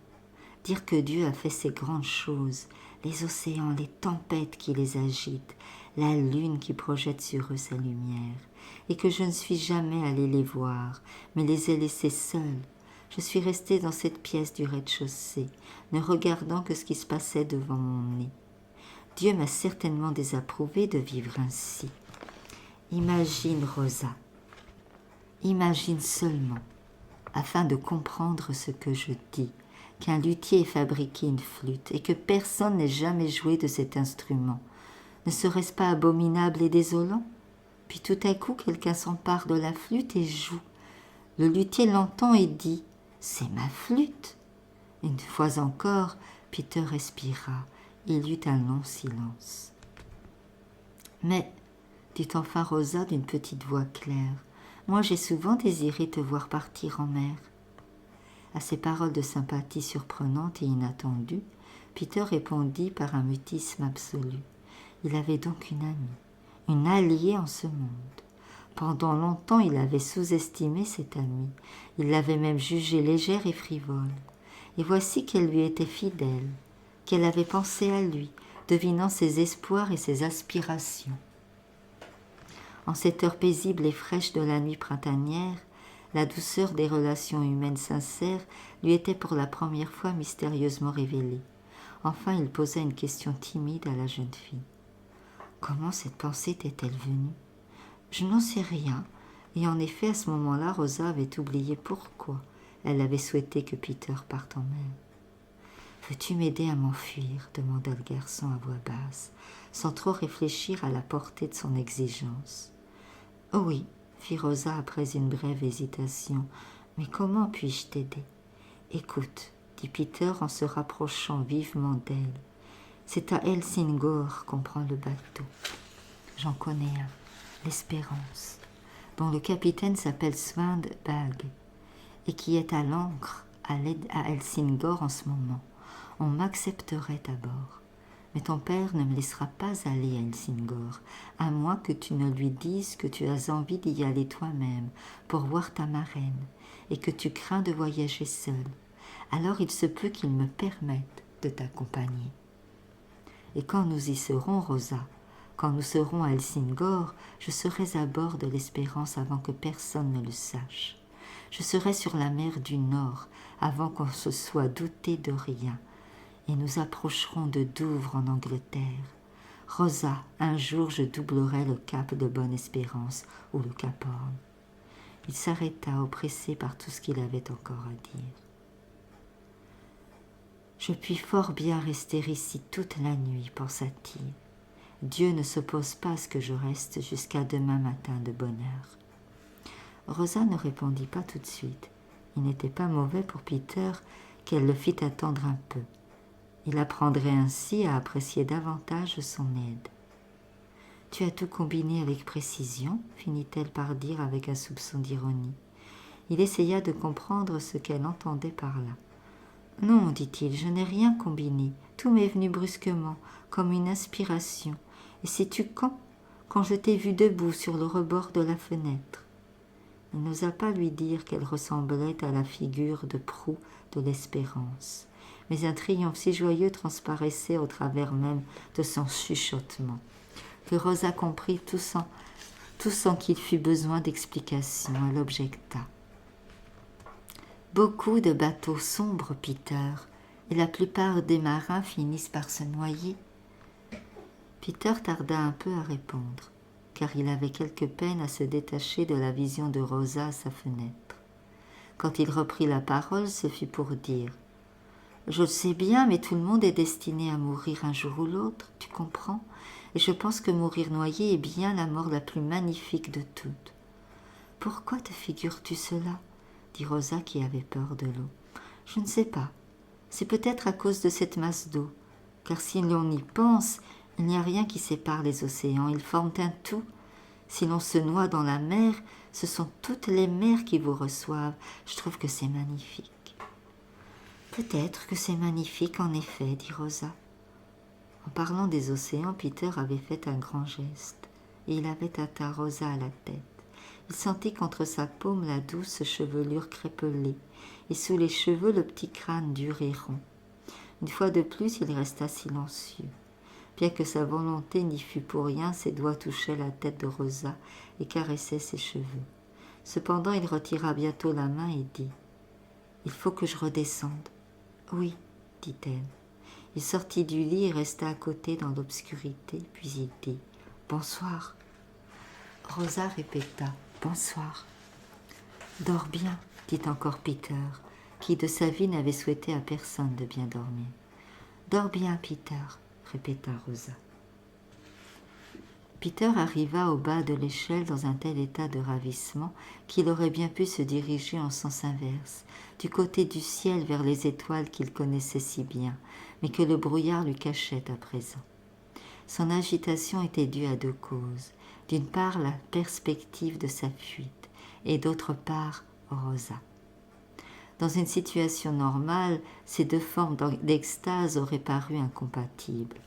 Dire que Dieu a fait ces grandes choses, les océans, les tempêtes qui les agitent, la lune qui projette sur eux sa lumière, et que je ne suis jamais allé les voir, mais les ai laissés seuls. Je suis restée dans cette pièce du rez-de-chaussée, ne regardant que ce qui se passait devant mon nez. Dieu m'a certainement désapprouvé de vivre ainsi. Imagine, Rosa, imagine seulement, afin de comprendre ce que je dis, qu'un luthier ait fabriqué une flûte et que personne n'ait jamais joué de cet instrument. Ne serait-ce pas abominable et désolant? Puis tout à coup, quelqu'un s'empare de la flûte et joue. Le luthier l'entend et dit « C'est ma flûte !» Une fois encore, Peter respira. Il y eut un long silence. « Mais, dit enfin Rosa d'une petite voix claire, moi j'ai souvent désiré te voir partir en mer. » À ces paroles de sympathie surprenantes et inattendues, Peter répondit par un mutisme absolu. Il avait donc une amie, une alliée en ce monde. Pendant longtemps, il avait sous-estimé cette amie. Il l'avait même jugée légère et frivole. Et voici qu'elle lui était fidèle, qu'elle avait pensé à lui, devinant ses espoirs et ses aspirations. En cette heure paisible et fraîche de la nuit printanière, la douceur des relations humaines sincères lui était pour la première fois mystérieusement révélée. Enfin, il posa une question timide à la jeune fille. « Comment cette pensée t'est-elle venue ?»« Je n'en sais rien. » Et en effet, à ce moment-là, Rosa avait oublié pourquoi elle avait souhaité que Peter parte en mer. « Veux-tu m'aider à m'enfuir ?» demanda le garçon à voix basse, sans trop réfléchir à la portée de son exigence. « Oh oui, » fit Rosa après une brève hésitation. « Mais comment puis-je t'aider ?»« Écoute, » dit Peter en se rapprochant vivement d'elle. « C'est à Helsingør qu'on prend le bateau. J'en connais un, l'Espérance, dont le capitaine s'appelle Svendbag et qui est à l'ancre à Helsingør en ce moment. On m'accepterait à bord. Mais ton père ne me laissera pas aller à Helsingør, à moins que tu ne lui dises que tu as envie d'y aller toi-même pour voir ta marraine et que tu crains de voyager seul. Alors il se peut qu'il me permette de t'accompagner. Et quand nous y serons, Rosa, quand nous serons à Helsingør, je serai à bord de l'Espérance avant que personne ne le sache. Je serai sur la mer du Nord avant qu'on se soit douté de rien. Et nous approcherons de Douvres en Angleterre. Rosa, un jour je doublerai le cap de Bonne-Espérance ou le cap Horn. » Il s'arrêta, oppressé par tout ce qu'il avait encore à dire. « Je puis fort bien rester ici toute la nuit, pensa-t-il. Dieu ne s'oppose pas à ce que je reste jusqu'à demain matin de bonne heure. » Rosa ne répondit pas tout de suite. Il n'était pas mauvais pour Peter qu'elle le fît attendre un peu. Il apprendrait ainsi à apprécier davantage son aide. « Tu as tout combiné avec précision » finit-elle par dire avec un soupçon d'ironie. Il essaya de comprendre ce qu'elle entendait par là. « Non, dit-il, je n'ai rien combiné. Tout m'est venu brusquement, comme une inspiration. Et sais-tu quand ? Quand je t'ai vu debout sur le rebord de la fenêtre. » Il n'osa pas lui dire qu'elle ressemblait à la figure de proue de l'Espérance. Mais un triomphe si joyeux transparaissait au travers même de son chuchotement, que Rosa comprit tout tout sans qu'il fût besoin d'explication. Elle objecta. Beaucoup de bateaux sombrent, Peter, et la plupart des marins finissent par se noyer. Peter tarda un peu à répondre, car il avait quelque peine à se détacher de la vision de Rosa à sa fenêtre. Quand il reprit la parole, ce fut pour dire « Je le sais bien, mais tout le monde est destiné à mourir un jour ou l'autre, tu comprends ? Et je pense que mourir noyé est bien la mort la plus magnifique de toutes. »« Pourquoi te figures-tu cela ?» dit Rosa qui avait peur de l'eau. « Je ne sais pas. C'est peut-être à cause de cette masse d'eau, car si l'on y pense, il n'y a rien qui sépare les océans, ils forment un tout. Si l'on se noie dans la mer, ce sont toutes les mers qui vous reçoivent. Je trouve que c'est magnifique. » « Peut-être que c'est magnifique, en effet, dit Rosa. En parlant des océans, Peter avait fait un grand geste, et il avait atteint Rosa à la tête. Il sentit contre sa paume la douce chevelure crépelée, et sous les cheveux le petit crâne dur et rond. Une fois de plus, il resta silencieux. Bien que sa volonté n'y fût pour rien, ses doigts touchaient la tête de Rosa et caressaient ses cheveux. Cependant, il retira bientôt la main et dit « Il faut que je redescende. »« Oui, dit-elle. » Il sortit du lit et resta à côté dans l'obscurité, puis il dit « Bonsoir. » Rosa répéta « Bonsoir. »« Dors bien, dit encore Peter, qui de sa vie n'avait souhaité à personne de bien dormir. « Dors bien, Peter, » répéta Rosa. Peter arriva au bas de l'échelle dans un tel état de ravissement qu'il aurait bien pu se diriger en sens inverse, du côté du ciel vers les étoiles qu'il connaissait si bien, mais que le brouillard lui cachait à présent. Son agitation était due à deux causes. D'une part, la perspective de sa fuite, et d'autre part, Rosa. Dans une situation normale, ces deux formes d'extase auraient paru incompatibles.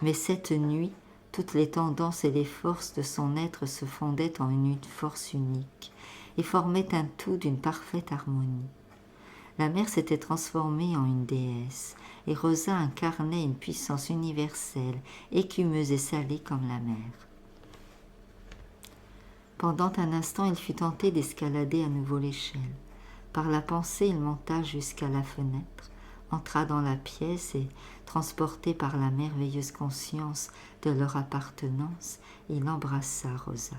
Mais cette nuit, toutes les tendances et les forces de son être se fondaient en une force unique et formaient un tout d'une parfaite harmonie. La mer s'était transformée en une déesse, et Rosa incarnait une puissance universelle, écumeuse et salée comme la mer. Pendant un instant, il fut tenté d'escalader à nouveau l'échelle. Par la pensée, il monta jusqu'à la fenêtre, entra dans la pièce et, transporté par la merveilleuse conscience de leur appartenance, il embrassa Rosa.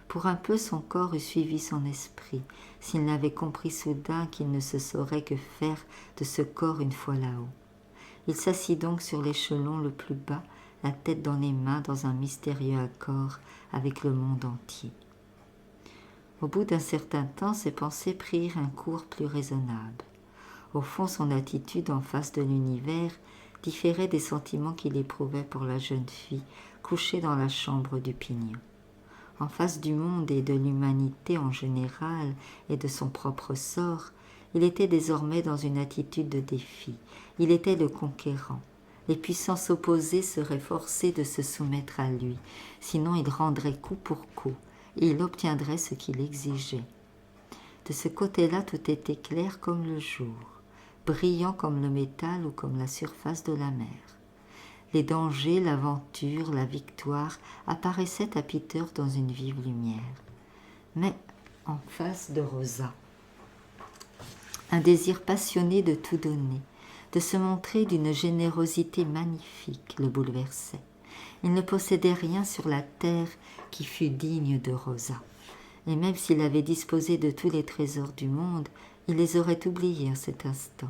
Pour un peu, son corps eût suivi son esprit, s'il n'avait compris soudain qu'il ne se saurait que faire de ce corps une fois là-haut. Il s'assit donc sur l'échelon le plus bas, la tête dans les mains, dans un mystérieux accord avec le monde entier. Au bout d'un certain temps, ses pensées prirent un cours plus raisonnable. Au fond, son attitude en face de l'univers différait des sentiments qu'il éprouvait pour la jeune fille couchée dans la chambre du pignon. En face du monde et de l'humanité en général et de son propre sort, il était désormais dans une attitude de défi. Il était le conquérant. Les puissances opposées seraient forcées de se soumettre à lui, sinon il rendrait coup pour coup, et il obtiendrait ce qu'il exigeait. De ce côté-là, tout était clair comme le jour, brillant comme le métal ou comme la surface de la mer. Les dangers, l'aventure, la victoire apparaissaient à Peter dans une vive lumière. Mais en face de Rosa, un désir passionné de tout donner, de se montrer d'une générosité magnifique, le bouleversait. Il ne possédait rien sur la terre qui fût digne de Rosa. Et même s'il avait disposé de tous les trésors du monde, il les aurait oubliés en cet instant.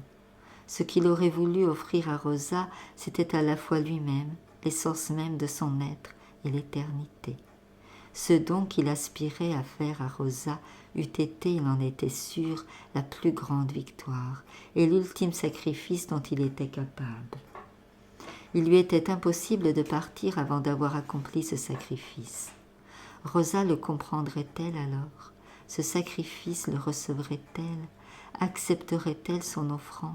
Ce qu'il aurait voulu offrir à Rosa, c'était à la fois lui-même, l'essence même de son être et l'éternité. Ce don qu'il aspirait à faire à Rosa eût été, il en était sûr, la plus grande victoire et l'ultime sacrifice dont il était capable. Il lui était impossible de partir avant d'avoir accompli ce sacrifice. Rosa le comprendrait-elle alors? Ce sacrifice le recevrait-elle? Accepterait-elle son offrande?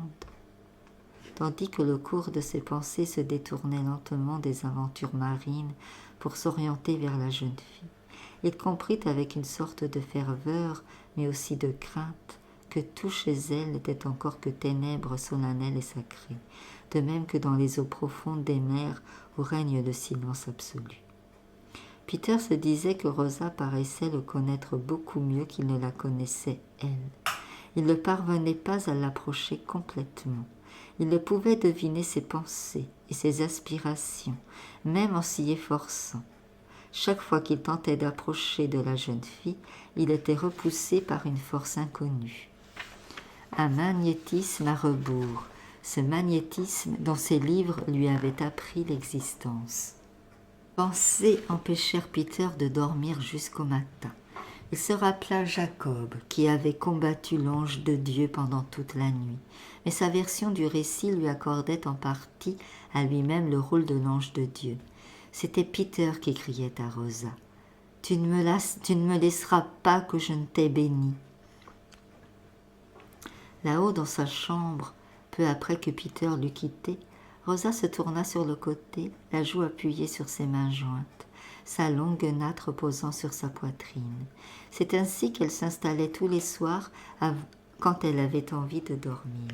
Tandis que le cours de ses pensées se détournait lentement des aventures marines pour s'orienter vers la jeune fille, il comprit avec une sorte de ferveur, mais aussi de crainte, que tout chez elle n'était encore que ténèbres solennelles et sacrées, de même que dans les eaux profondes des mers où règne le silence absolu. Peter se disait que Rosa paraissait le connaître beaucoup mieux qu'il ne la connaissait elle. Il ne parvenait pas à l'approcher complètement. Il ne pouvait deviner ses pensées et ses aspirations, même en s'y efforçant. Chaque fois qu'il tentait d'approcher de la jeune fille, il était repoussé par une force inconnue. Un magnétisme à rebours, ce magnétisme dont ses livres lui avaient appris l'existence. Pensées empêchèrent Peter de dormir jusqu'au matin. Il se rappela Jacob, qui avait combattu l'ange de Dieu pendant toute la nuit, mais sa version du récit lui accordait en partie à lui-même le rôle de l'ange de Dieu. C'était Peter qui criait à Rosa. « Tu ne me laisseras pas que je ne t'ai béni. » Là-haut dans sa chambre, peu après que Peter l'eut quitté, Rosa se tourna sur le côté, la joue appuyée sur ses mains jointes, sa longue natte reposant sur sa poitrine. C'est ainsi qu'elle s'installait tous les soirs quand elle avait envie de dormir.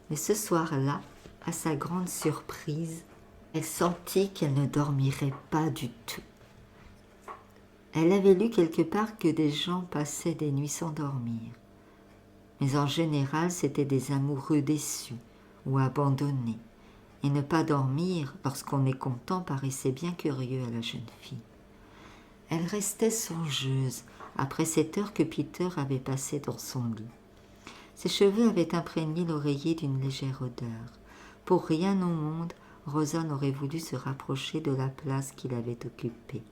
Mais ce soir-là, à sa grande surprise, elle sentit qu'elle ne dormirait pas du tout. Elle avait lu quelque part que des gens passaient des nuits sans dormir. Mais en général, c'étaient des amoureux déçus ou abandonnés. Et ne pas dormir lorsqu'on est content paraissait bien curieux à la jeune fille. Elle restait songeuse après cette heure que Peter avait passée dans son lit. Ses cheveux avaient imprégné l'oreiller d'une légère odeur. Pour rien au monde, Rosa n'aurait voulu se rapprocher de la place qu'il avait occupée.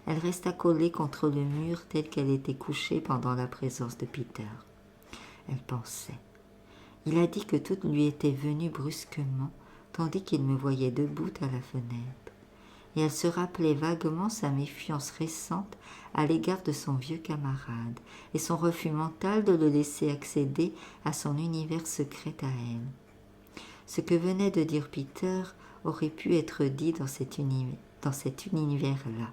Elle resta collée contre le mur telle qu'elle était couchée pendant la présence de Peter. Elle pensait. Il a dit que tout lui était venu brusquement, tandis qu'il me voyait debout à la fenêtre. Et elle se rappelait vaguement sa méfiance récente à l'égard de son vieux camarade et son refus mental de le laisser accéder à son univers secret à elle. Ce que venait de dire Peter aurait pu être dit dans cet univers-là.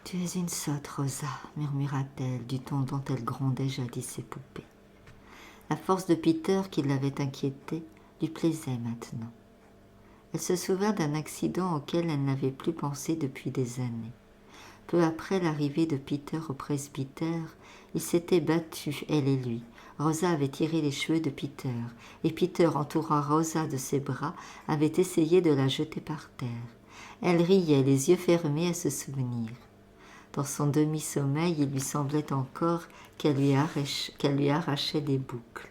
« Tu es une sotte, Rosa, murmura-t-elle du ton dont elle grondait jadis ses poupées. La force de Peter qui l'avait inquiétée lui plaisait maintenant. Elle se souvint d'un accident auquel elle n'avait plus pensé depuis des années. Peu après l'arrivée de Peter au presbytère, ils s'étaient battus, elle et lui. Rosa avait tiré les cheveux de Peter, et Peter, entourant Rosa de ses bras, avait essayé de la jeter par terre. Elle riait, les yeux fermés à se souvenir. Dans son demi-sommeil, il lui semblait encore qu'elle lui arrachait des boucles.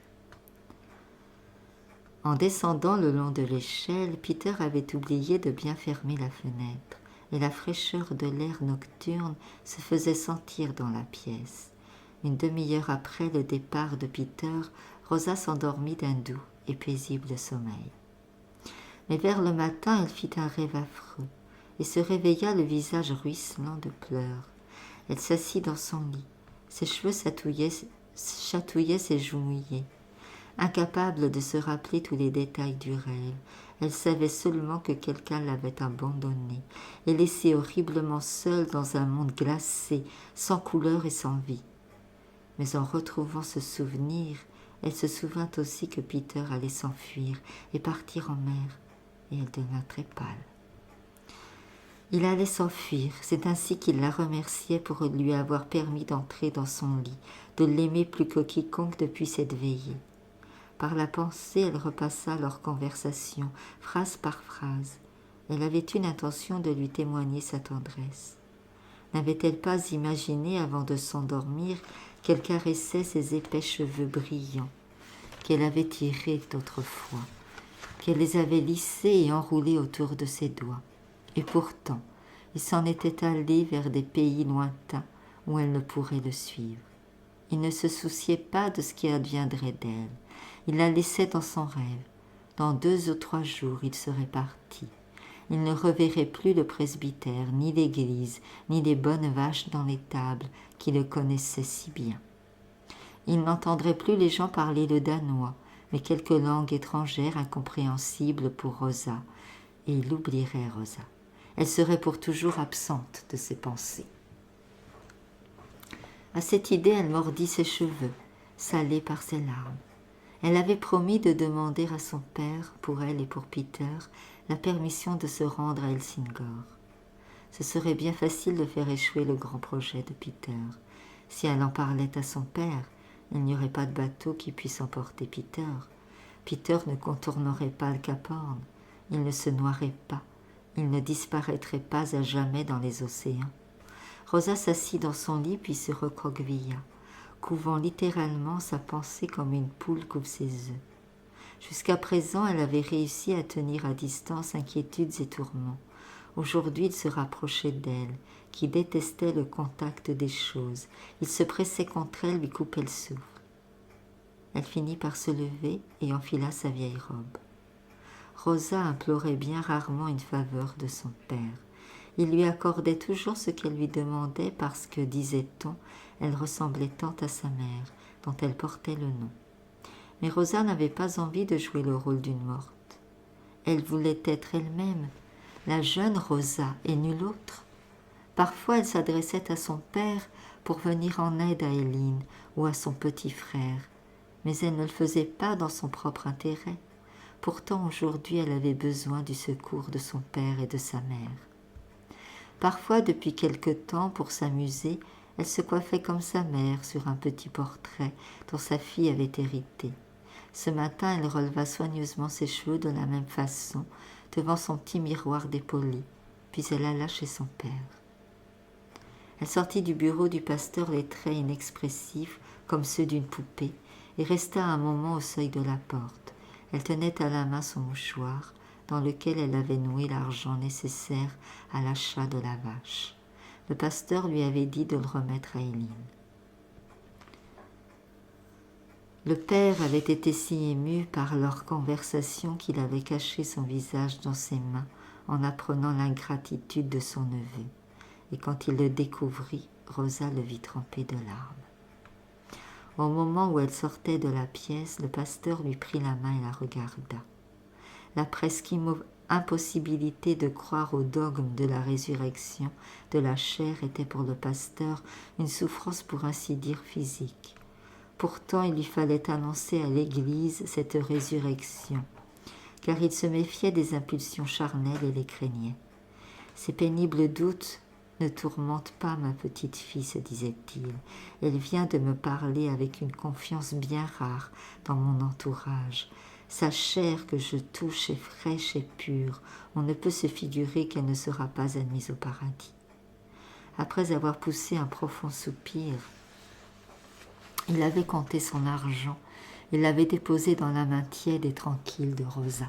En descendant le long de l'échelle, Peter avait oublié de bien fermer la fenêtre, et la fraîcheur de l'air nocturne se faisait sentir dans la pièce. Une demi-heure après le départ de Peter, Rosa s'endormit d'un doux et paisible sommeil. Mais vers le matin, elle fit un rêve affreux, et se réveilla le visage ruisselant de pleurs. Elle s'assit dans son lit. Ses cheveux chatouillaient ses joues mouillées. Incapable de se rappeler tous les détails du rêve, elle savait seulement que quelqu'un l'avait abandonnée et laissée horriblement seule dans un monde glacé, sans couleur et sans vie. Mais en retrouvant ce souvenir, elle se souvint aussi que Peter allait s'enfuir et partir en mer, et elle devint très pâle. Il allait s'enfuir, c'est ainsi qu'il la remerciait pour lui avoir permis d'entrer dans son lit, de l'aimer plus que quiconque depuis cette veillée. Par la pensée, elle repassa leur conversation, phrase par phrase. Elle avait une intention de lui témoigner sa tendresse. N'avait-elle pas imaginé, avant de s'endormir, qu'elle caressait ses épais cheveux brillants, qu'elle avait tirés autrefois, qu'elle les avait lissés et enroulés autour de ses doigts. Et pourtant, il s'en était allé vers des pays lointains où elle ne pourrait le suivre. Il ne se souciait pas de ce qui adviendrait d'elle. Il la laissait dans son rêve. Dans 2 ou 3 jours, il serait parti. Il ne reverrait plus le presbytère, ni l'église, ni les bonnes vaches dans l'étable qui le connaissaient si bien. Il n'entendrait plus les gens parler le danois, mais quelques langues étrangères incompréhensibles pour Rosa, et il oublierait Rosa. Elle serait pour toujours absente de ses pensées. À cette idée, elle mordit ses cheveux, salés par ses larmes. Elle avait promis de demander à son père, pour elle et pour Peter, la permission de se rendre à Helsingør. Ce serait bien facile de faire échouer le grand projet de Peter. Si elle en parlait à son père, il n'y aurait pas de bateau qui puisse emporter Peter. Peter ne contournerait pas le Cap Horn, il ne se noierait pas, il ne disparaîtrait pas à jamais dans les océans. Rosa s'assit dans son lit puis se recroquevilla, couvant littéralement sa pensée comme une poule couve ses œufs. Jusqu'à présent, elle avait réussi à tenir à distance inquiétudes et tourments. Aujourd'hui, il se rapprochait d'elle, qui détestait le contact des choses. Il se pressait contre elle, lui coupait le souffle. Elle finit par se lever et enfila sa vieille robe. Rosa implorait bien rarement une faveur de son père. Il lui accordait toujours ce qu'elle lui demandait parce que, disait-on, elle ressemblait tant à sa mère, dont elle portait le nom. Mais Rosa n'avait pas envie de jouer le rôle d'une morte. Elle voulait être elle-même, la jeune Rosa et nulle autre. Parfois, elle s'adressait à son père pour venir en aide à Eileen ou à son petit frère, mais elle ne le faisait pas dans son propre intérêt. Pourtant, aujourd'hui, elle avait besoin du secours de son père et de sa mère. Parfois, depuis quelque temps, pour s'amuser, elle se coiffait comme sa mère sur un petit portrait dont sa fille avait hérité. Ce matin, elle releva soigneusement ses cheveux de la même façon, devant son petit miroir dépoli, puis elle alla chez son père. Elle sortit du bureau du pasteur les traits inexpressifs comme ceux d'une poupée et resta un moment au seuil de la porte. Elle tenait à la main son mouchoir, dans lequel elle avait noué l'argent nécessaire à l'achat de la vache. Le pasteur lui avait dit de le remettre à Eileen. Le père avait été si ému par leur conversation qu'il avait caché son visage dans ses mains en apprenant l'ingratitude de son neveu. Et quand il le découvrit, Rosa le vit trempé de larmes. Au moment où elle sortait de la pièce, le pasteur lui prit la main et la regarda. La presque impossibilité de croire au dogme de la résurrection de la chair était pour le pasteur une souffrance pour ainsi dire physique. Pourtant, il lui fallait annoncer à l'Église cette résurrection, car il se méfiait des impulsions charnelles et les craignait. Ces pénibles doutes ne tourmentent pas ma petite fille, se disait-il. Elle vient de me parler avec une confiance bien rare dans mon entourage. Sa chair que je touche est fraîche et pure. On ne peut se figurer qu'elle ne sera pas admise au paradis. Après avoir poussé un profond soupir, il avait compté son argent et l'avait déposé dans la main tiède et tranquille de Rosa.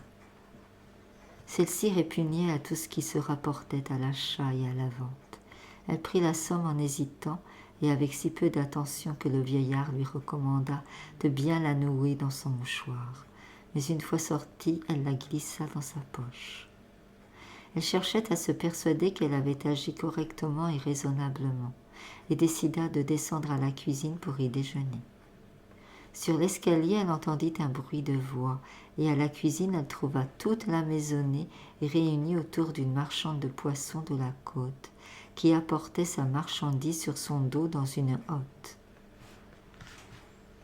Celle-ci répugnait à tout ce qui se rapportait à l'achat et à la vente. Elle prit la somme en hésitant et avec si peu d'attention que le vieillard lui recommanda de bien la nouer dans son mouchoir. Mais une fois sortie, elle la glissa dans sa poche. Elle cherchait à se persuader qu'elle avait agi correctement et raisonnablement, et décida de descendre à la cuisine pour y déjeuner. Sur l'escalier, elle entendit un bruit de voix, et à la cuisine, elle trouva toute la maisonnée réunie autour d'une marchande de poissons de la côte, qui apportait sa marchandise sur son dos dans une hotte.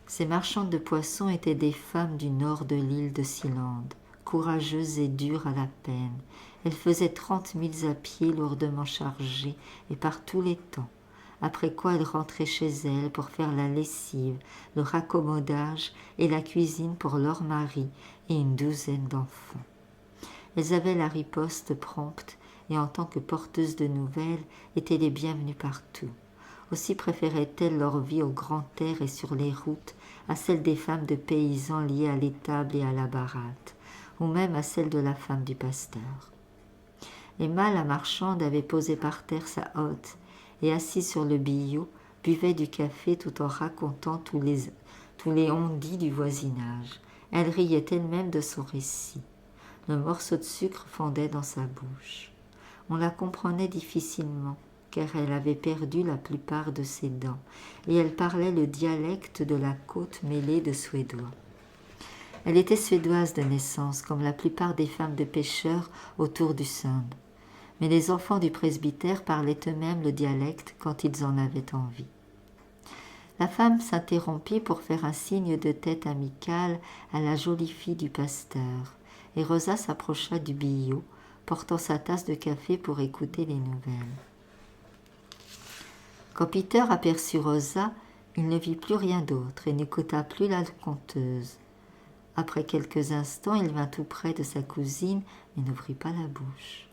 Ces marchandes de poissons étaient des femmes du nord de l'île de Sealand, courageuses et dures à la peine. Elles faisaient 30 milles à pied, lourdement chargées, et par tous les temps, après quoi elles rentraient chez elles pour faire la lessive, le raccommodage et la cuisine pour leur mari et une douzaine d'enfants. Elles avaient la riposte prompte et en tant que porteuses de nouvelles étaient les bienvenues partout. Aussi préféraient-elles leur vie au grand air et sur les routes à celle des femmes de paysans liées à l'étable et à la baratte, ou même à celle de la femme du pasteur. Emma, la marchande, avait posé par terre sa hotte et, assise sur le billot, buvait du café tout en racontant tous les on-dit du voisinage. Elle riait elle-même de son récit. Le morceau de sucre fondait dans sa bouche. On la comprenait difficilement, car elle avait perdu la plupart de ses dents, et elle parlait le dialecte de la côte mêlé de suédois. Elle était suédoise de naissance, comme la plupart des femmes de pêcheurs autour du Sund. Mais les enfants du presbytère parlaient eux-mêmes le dialecte quand ils en avaient envie. La femme s'interrompit pour faire un signe de tête amical à la jolie fille du pasteur, et Rosa s'approcha du billot, portant sa tasse de café pour écouter les nouvelles. Quand Peter aperçut Rosa, il ne vit plus rien d'autre et n'écouta plus la conteuse. Après quelques instants, il vint tout près de sa cousine, mais n'ouvrit pas la bouche.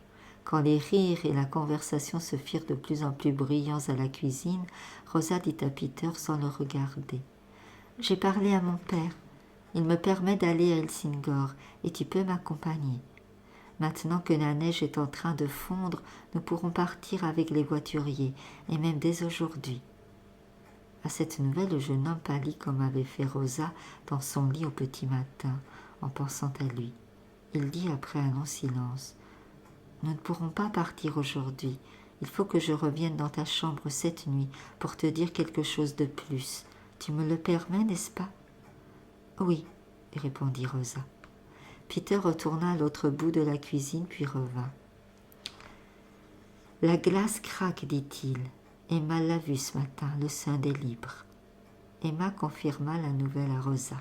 Quand les rires et la conversation se firent de plus en plus bruyants à la cuisine, Rosa dit à Peter sans le regarder. « J'ai parlé à mon père. Il me permet d'aller à Helsingør et tu peux m'accompagner. Maintenant que la neige est en train de fondre, nous pourrons partir avec les voituriers, et même dès aujourd'hui. » À cette nouvelle, le jeune homme pâlit comme avait fait Rosa dans son lit au petit matin, en pensant à lui. Il dit après un long silence, « Nous ne pourrons pas partir aujourd'hui. Il faut que je revienne dans ta chambre cette nuit pour te dire quelque chose de plus. Tu me le permets, n'est-ce pas ?»« Oui, » répondit Rosa. Peter retourna à l'autre bout de la cuisine puis revint. « La glace craque, dit-il. Emma l'a vu ce matin, le Sund est libre. » Emma confirma la nouvelle à Rosa.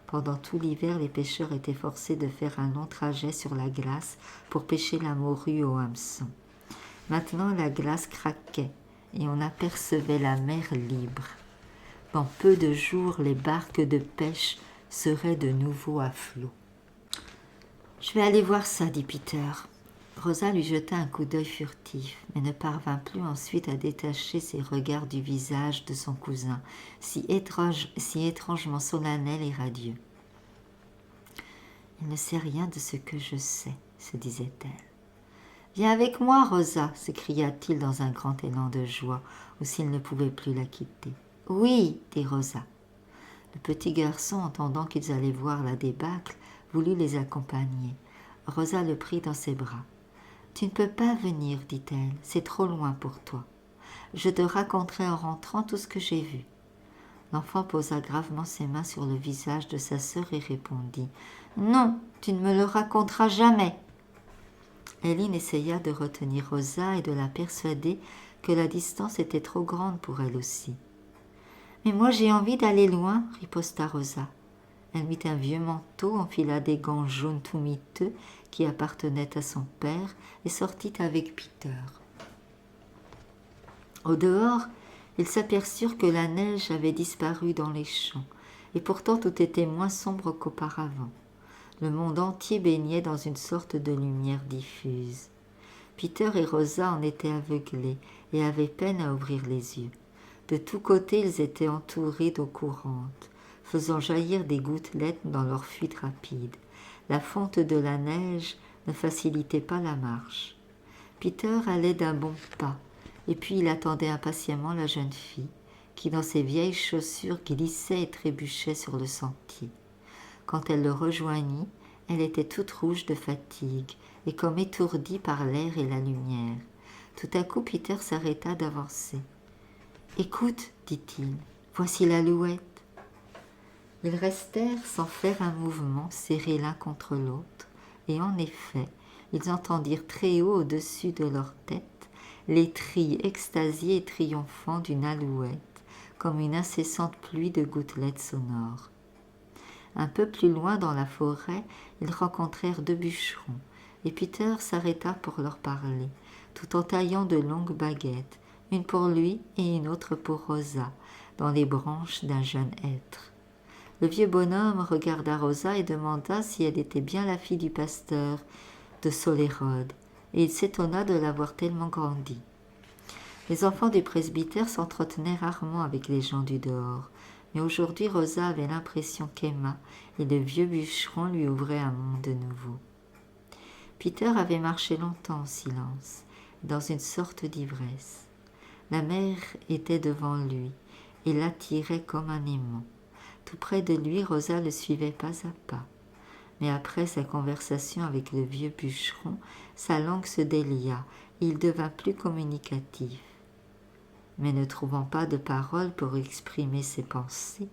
Pendant tout l'hiver, les pêcheurs étaient forcés de faire un long trajet sur la glace pour pêcher la morue au hameçon. Maintenant, la glace craquait et on apercevait la mer libre. Dans peu de jours, les barques de pêche seraient de nouveau à flot. « Je vais aller voir ça, dit Peter. » Rosa lui jeta un coup d'œil furtif, mais ne parvint plus ensuite à détacher ses regards du visage de son cousin, si étrangement solennel et radieux. « Il ne sait rien de ce que je sais, » se disait-elle. « Viens avec moi, Rosa !» s'écria-t-il dans un grand élan de joie, ou s'il ne pouvait plus la quitter. « Oui !» dit Rosa. Le petit garçon, entendant qu'ils allaient voir la débâcle, voulut les accompagner. Rosa le prit dans ses bras. « Tu ne peux pas venir, dit-elle, c'est trop loin pour toi. Je te raconterai en rentrant tout ce que j'ai vu. » L'enfant posa gravement ses mains sur le visage de sa sœur et répondit « Non, tu ne me le raconteras jamais. » Eileen essaya de retenir Rosa et de la persuader que la distance était trop grande pour elle aussi. « Mais moi j'ai envie d'aller loin, » riposta Rosa. Elle mit un vieux manteau, enfila des gants jaunes tout miteux qui appartenaient à son père et sortit avec Peter. Au dehors, ils s'aperçurent que la neige avait disparu dans les champs, et pourtant tout était moins sombre qu'auparavant. Le monde entier baignait dans une sorte de lumière diffuse. Peter et Rosa en étaient aveuglés et avaient peine à ouvrir les yeux. De tous côtés, ils étaient entourés d'eau courante, faisant jaillir des gouttelettes dans leur fuite rapide. La fonte de la neige ne facilitait pas la marche. Peter allait d'un bon pas, et puis il attendait impatiemment la jeune fille, qui dans ses vieilles chaussures glissait et trébuchait sur le sentier. Quand elle le rejoignit, elle était toute rouge de fatigue et comme étourdie par l'air et la lumière. Tout à coup, Peter s'arrêta d'avancer. « Écoute, dit-il, voici l'alouette. » Ils restèrent sans faire un mouvement, serrés l'un contre l'autre, et en effet, ils entendirent très haut au-dessus de leur tête les trilles extasiés et triomphants d'une alouette, comme une incessante pluie de gouttelettes sonores. Un peu plus loin dans la forêt, ils rencontrèrent deux bûcherons, et Peter s'arrêta pour leur parler, tout en taillant de longues baguettes, une pour lui et une autre pour Rosa, dans les branches d'un jeune hêtre. Le vieux bonhomme regarda Rosa et demanda si elle était bien la fille du pasteur de Sollerød, et il s'étonna de la voir tellement grandie. Les enfants du presbytère s'entretenaient rarement avec les gens du dehors, mais aujourd'hui Rosa avait l'impression qu'Emma et le vieux bûcheron lui ouvraient un monde nouveau. Peter avait marché longtemps en silence, dans une sorte d'ivresse. La mer était devant lui et l'attirait comme un aimant. Tout près de lui, Rosa le suivait pas à pas. Mais après sa conversation avec le vieux bûcheron, sa langue se délia et il devint plus communicatif. Mais ne trouvant pas de paroles pour exprimer ses pensées,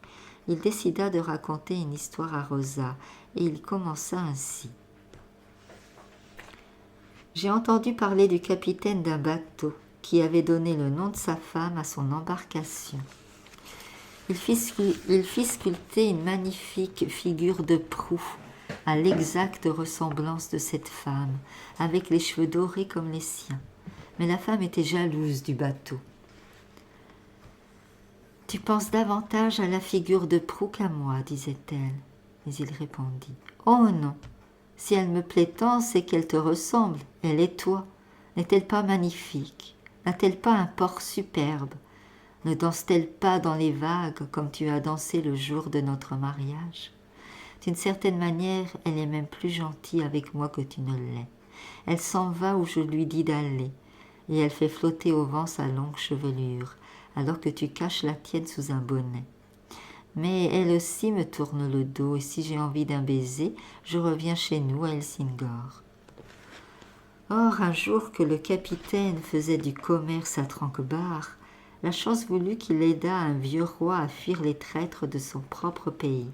il décida de raconter une histoire à Rosa, et il commença ainsi. « J'ai entendu parler du capitaine d'un bateau qui avait donné le nom de sa femme à son embarcation. Il fit sculpter une magnifique figure de proue à l'exacte ressemblance de cette femme, avec les cheveux dorés comme les siens. Mais la femme était jalouse du bateau. « Tu penses davantage à la figure de proue qu'à moi, disait-elle. Mais il répondit, « Oh non, si elle me plaît tant, c'est qu'elle te ressemble, elle est toi. N'est-elle pas magnifique? N'a-t-elle pas un port superbe? Ne danse-t-elle pas dans les vagues comme tu as dansé le jour de notre mariage? D'une certaine manière, elle est même plus gentille avec moi que tu ne l'es. Elle s'en va où je lui dis d'aller, et elle fait flotter au vent sa longue chevelure, alors que tu caches la tienne sous un bonnet. Mais elle aussi me tourne le dos, et si j'ai envie d'un baiser, je reviens chez nous à Helsingør. » Or, un jour que le capitaine faisait du commerce à Tranquebar, la chance voulut qu'il aidât un vieux roi à fuir les traîtres de son propre pays.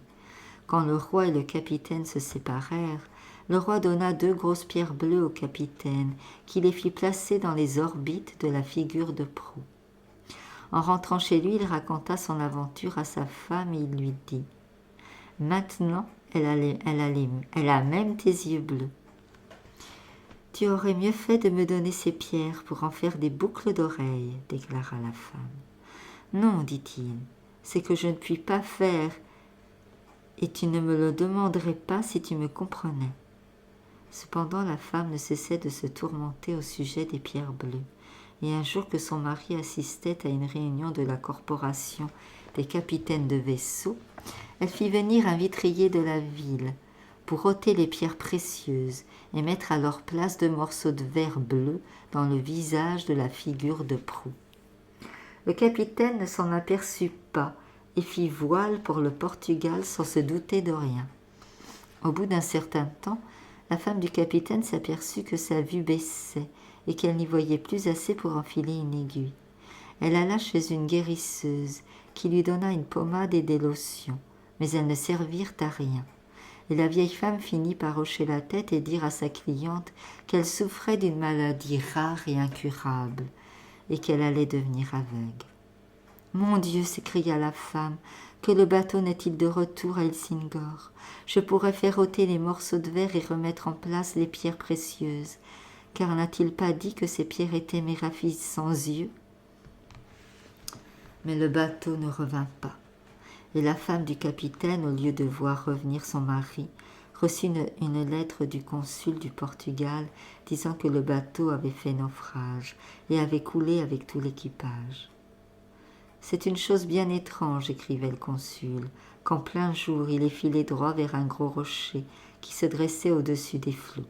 Quand le roi et le capitaine se séparèrent, le roi donna 2 grosses pierres bleues au capitaine, qui les fit placer dans les orbites de la figure de proue. En rentrant chez lui, il raconta son aventure à sa femme et il lui dit « Maintenant, elle a même tes yeux bleus. Tu aurais mieux fait de me donner ces pierres pour en faire des boucles d'oreilles, déclara la femme. Non, dit-il, c'est que je ne puis pas faire et tu ne me le demanderais pas si tu me comprenais. » Cependant, la femme ne cessait de se tourmenter au sujet des pierres bleues. Et un jour que son mari assistait à une réunion de la corporation des capitaines de vaisseaux, elle fit venir un vitrier de la ville pour ôter les pierres précieuses et mettre à leur place 2 morceaux de verre bleu dans le visage de la figure de proue. Le capitaine ne s'en aperçut pas et fit voile pour le Portugal sans se douter de rien. Au bout d'un certain temps, la femme du capitaine s'aperçut que sa vue baissait et qu'elle n'y voyait plus assez pour enfiler une aiguille. Elle alla chez une guérisseuse qui lui donna une pommade et des lotions, mais elles ne servirent à rien. Et la vieille femme finit par hocher la tête et dire à sa cliente qu'elle souffrait d'une maladie rare et incurable, et qu'elle allait devenir aveugle. « Mon Dieu !» s'écria la femme, « que le bateau n'est-il de retour à Helsingør? Je pourrais faire ôter les morceaux de verre et remettre en place les pierres précieuses. Car n'a-t-il pas dit que ces pierres étaient mes ravissants yeux ?» Mais le bateau ne revint pas, et la femme du capitaine, au lieu de voir revenir son mari, reçut une lettre du consul du Portugal disant que le bateau avait fait naufrage et avait coulé avec tout l'équipage. « C'est une chose bien étrange, » écrivait le consul, qu'en plein jour il ait filé droit vers un gros rocher qui se dressait au-dessus des flots.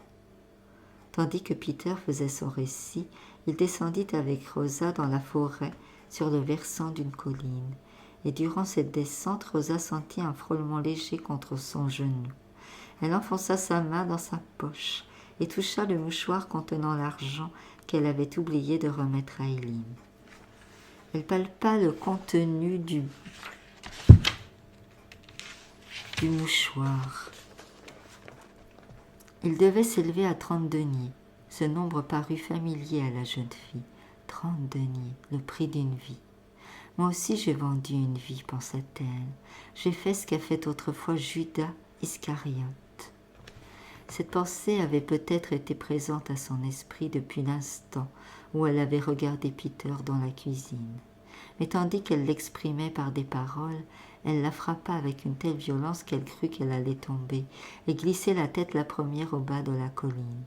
Tandis que Peter faisait son récit, il descendit avec Rosa dans la forêt sur le versant d'une colline, et durant cette descente, Rosa sentit un frôlement léger contre son genou. Elle enfonça sa main dans sa poche et toucha le mouchoir contenant l'argent qu'elle avait oublié de remettre à Eileen. Elle palpa le contenu du mouchoir. Il devait s'élever à 30 deniers. Ce nombre parut familier à la jeune fille. 30 deniers, le prix d'une vie. Moi aussi j'ai vendu une vie, pensa-t-elle. J'ai fait ce qu'a fait autrefois Judas Iscariote. Cette pensée avait peut-être été présente à son esprit depuis l'instant où elle avait regardé Peter dans la cuisine. Mais tandis qu'elle l'exprimait par des paroles, elle la frappa avec une telle violence qu'elle crut qu'elle allait tomber et glisser la tête la première au bas de la colline.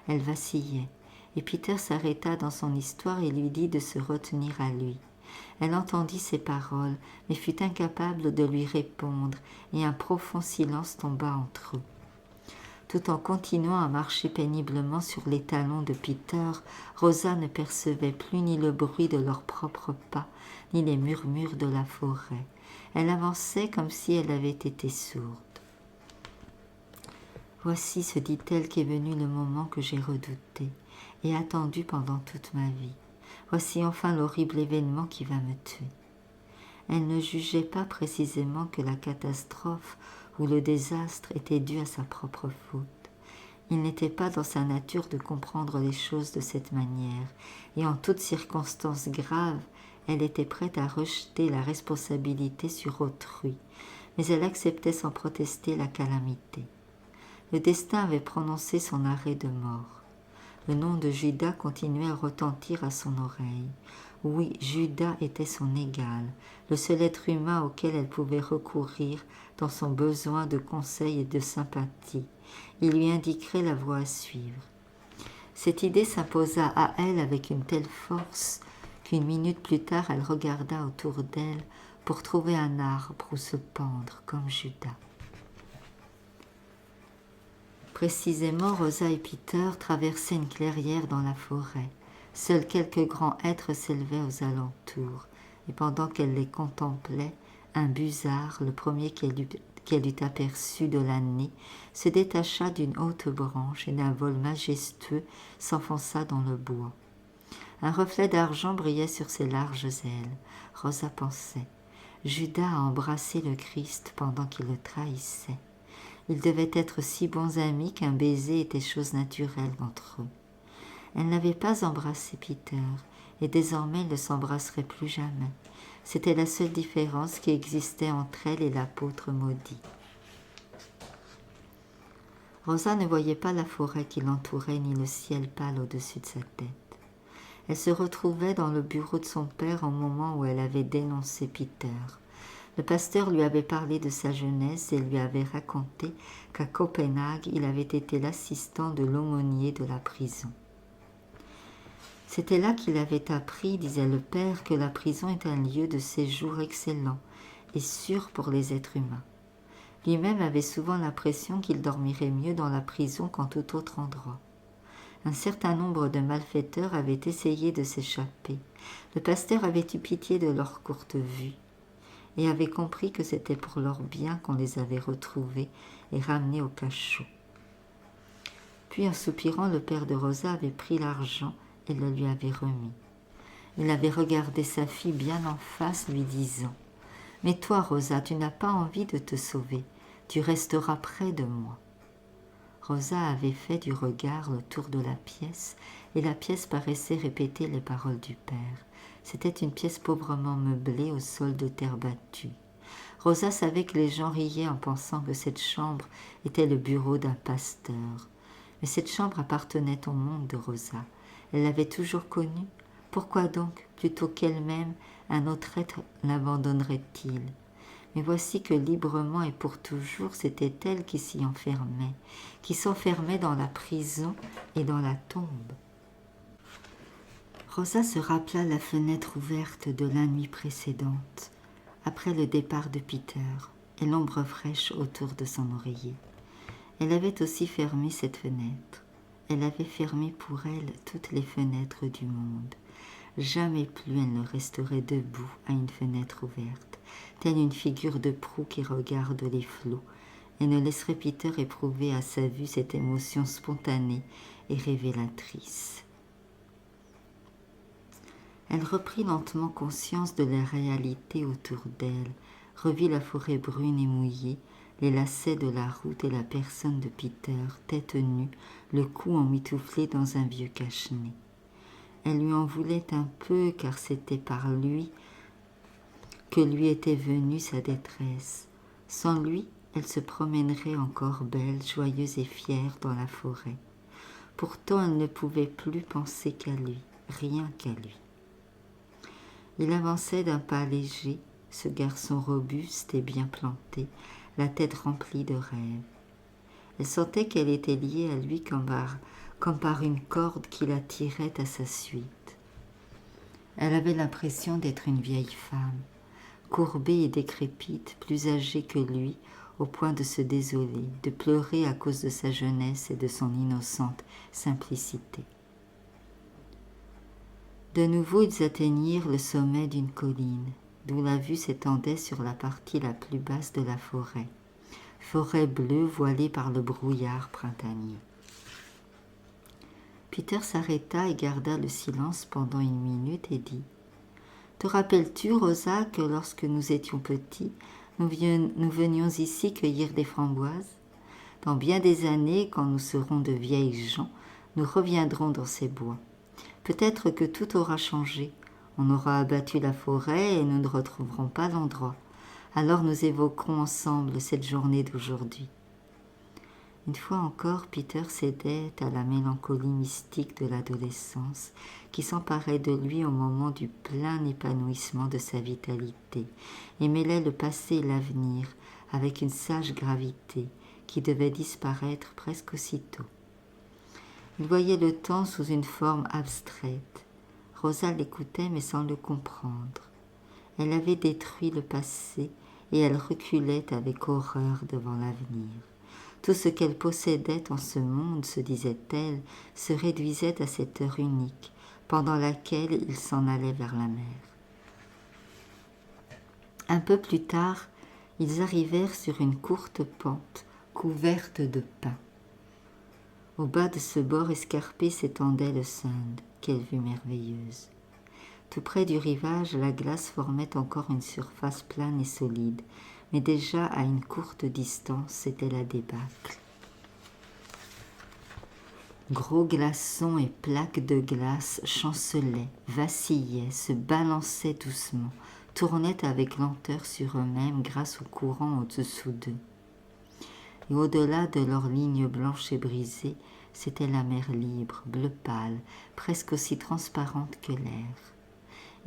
Elle vacillait, et Peter s'arrêta dans son histoire et lui dit de se retenir à lui. Elle entendit ses paroles, mais fut incapable de lui répondre, et un profond silence tomba entre eux. Tout en continuant à marcher péniblement sur les talons de Peter, Rosa ne percevait plus ni le bruit de leurs propres pas, ni les murmures de la forêt. Elle avançait comme si elle avait été sourde. « Voici, se dit-elle, qu'est venu le moment que j'ai redouté et attendu pendant toute ma vie. Voici enfin l'horrible événement qui va me tuer. » Elle ne jugeait pas précisément que la catastrophe ou le désastre était dû à sa propre faute. Il n'était pas dans sa nature de comprendre les choses de cette manière, et en toutes circonstances graves, elle était prête à rejeter la responsabilité sur autrui, mais elle acceptait sans protester la calamité. Le destin avait prononcé son arrêt de mort. Le nom de Judas continuait à retentir à son oreille. Oui, Judas était son égal, le seul être humain auquel elle pouvait recourir dans son besoin de conseil et de sympathie. Il lui indiquerait la voie à suivre. Cette idée s'imposa à elle avec une telle force qu'une minute plus tard elle regarda autour d'elle pour trouver un arbre où se pendre comme Judas. Précisément, Rosa et Peter traversaient une clairière dans la forêt. Seuls quelques grands hêtres s'élevaient aux alentours, et pendant qu'elle les contemplait, un busard, le premier qu'elle eût aperçu de l'année, se détacha d'une haute branche et d'un vol majestueux s'enfonça dans le bois. Un reflet d'argent brillait sur ses larges ailes. Rosa pensait, Judas a embrassé le Christ pendant qu'il le trahissait. Ils devaient être si bons amis qu'un baiser était chose naturelle entre eux. Elle n'avait pas embrassé Peter, et désormais ils ne s'embrasseraient plus jamais. C'était la seule différence qui existait entre elle et l'apôtre maudit. Rosa ne voyait pas la forêt qui l'entourait ni le ciel pâle au-dessus de sa tête. Elle se retrouvait dans le bureau de son père au moment où elle avait dénoncé Peter. Le pasteur lui avait parlé de sa jeunesse et lui avait raconté qu'à Copenhague, il avait été l'assistant de l'aumônier de la prison. C'était là qu'il avait appris, disait le père, que la prison est un lieu de séjour excellent et sûr pour les êtres humains. Lui-même avait souvent l'impression qu'il dormirait mieux dans la prison qu'en tout autre endroit. Un certain nombre de malfaiteurs avaient essayé de s'échapper. Le pasteur avait eu pitié de leur courte vue et avait compris que c'était pour leur bien qu'on les avait retrouvés et ramenés au cachot. Puis, en soupirant, le père de Rosa avait pris l'argent et le lui avait remis. Il avait regardé sa fille bien en face, lui disant « Mais toi, Rosa, tu n'as pas envie de te sauver, tu resteras près de moi. » Rosa avait fait du regard le tour de la pièce, et la pièce paraissait répéter les paroles du père. C'était une pièce pauvrement meublée au sol de terre battue. Rosa savait que les gens riaient en pensant que cette chambre était le bureau d'un pasteur. Mais cette chambre appartenait au monde de Rosa. Elle l'avait toujours connue. Pourquoi donc, plutôt qu'elle-même, un autre être l'abandonnerait-il? Mais voici que librement et pour toujours, c'était elle qui s'y enfermait, qui s'enfermait dans la prison et dans la tombe. Rosa se rappela la fenêtre ouverte de la nuit précédente, après le départ de Peter, et l'ombre fraîche autour de son oreiller. Elle avait aussi fermé cette fenêtre. Elle avait fermé pour elle toutes les fenêtres du monde. Jamais plus elle ne resterait debout à une fenêtre ouverte, telle une figure de proue qui regarde les flots, et ne laisserait Peter éprouver à sa vue cette émotion spontanée et révélatrice. Elle reprit lentement conscience de la réalité autour d'elle, revit la forêt brune et mouillée, les lacets de la route et la personne de Peter, tête nue, le cou emmitouflé dans un vieux cache-nez. Elle lui en voulait un peu, car c'était par lui que lui était venue sa détresse. Sans lui, elle se promènerait encore belle, joyeuse et fière dans la forêt. Pourtant, elle ne pouvait plus penser qu'à lui, rien qu'à lui. Il avançait d'un pas léger, ce garçon robuste et bien planté, la tête remplie de rêves. Elle sentait qu'elle était liée à lui comme par une corde qui la tirait à sa suite. Elle avait l'impression d'être une vieille femme, courbée et décrépite, plus âgée que lui, au point de se désoler, de pleurer à cause de sa jeunesse et de son innocente simplicité. De nouveau, ils atteignirent le sommet d'une colline, d'où la vue s'étendait sur la partie la plus basse de la forêt, forêt bleue voilée par le brouillard printanier. Peter s'arrêta et garda le silence pendant une minute et dit « Te rappelles-tu, Rosa, que lorsque nous étions petits, nous venions ici cueillir des framboises? Dans bien des années, quand nous serons de vieilles gens, nous reviendrons dans ces bois. Peut-être que tout aura changé. On aura abattu la forêt et nous ne retrouverons pas l'endroit. Alors nous évoquerons ensemble cette journée d'aujourd'hui. » Une fois encore, Peter cédait à la mélancolie mystique de l'adolescence qui s'emparait de lui au moment du plein épanouissement de sa vitalité et mêlait le passé et l'avenir avec une sage gravité qui devait disparaître presque aussitôt. Il voyait le temps sous une forme abstraite. Rosa l'écoutait mais sans le comprendre. Elle avait détruit le passé et elle reculait avec horreur devant l'avenir. Tout ce qu'elle possédait en ce monde, se disait-elle, se réduisait à cette heure unique, pendant laquelle il s'en allait vers la mer. Un peu plus tard, ils arrivèrent sur une courte pente couverte de pins. Au bas de ce bord escarpé s'étendait le Sound. Quelle vue merveilleuse! Tout près du rivage, la glace formait encore une surface plane et solide, mais déjà à une courte distance, c'était la débâcle. Gros glaçons et plaques de glace chancelaient, vacillaient, se balançaient doucement, tournaient avec lenteur sur eux-mêmes grâce au courant au-dessous d'eux. Et au-delà de leurs lignes blanches et brisées, c'était la mer libre, bleu pâle, presque aussi transparente que l'air.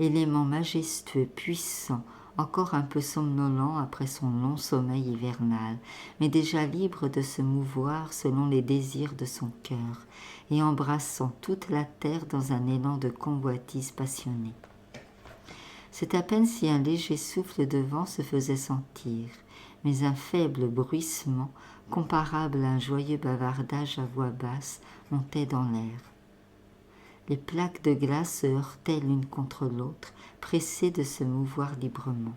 Élément majestueux, puissant, encore un peu somnolent après son long sommeil hivernal, mais déjà libre de se mouvoir selon les désirs de son cœur, et embrassant toute la terre dans un élan de convoitise passionnée. C'est à peine si un léger souffle de vent se faisait sentir, mais un faible bruissement, comparable à un joyeux bavardage à voix basse, montait dans l'air. Les plaques de glace se heurtaient l'une contre l'autre, pressées de se mouvoir librement.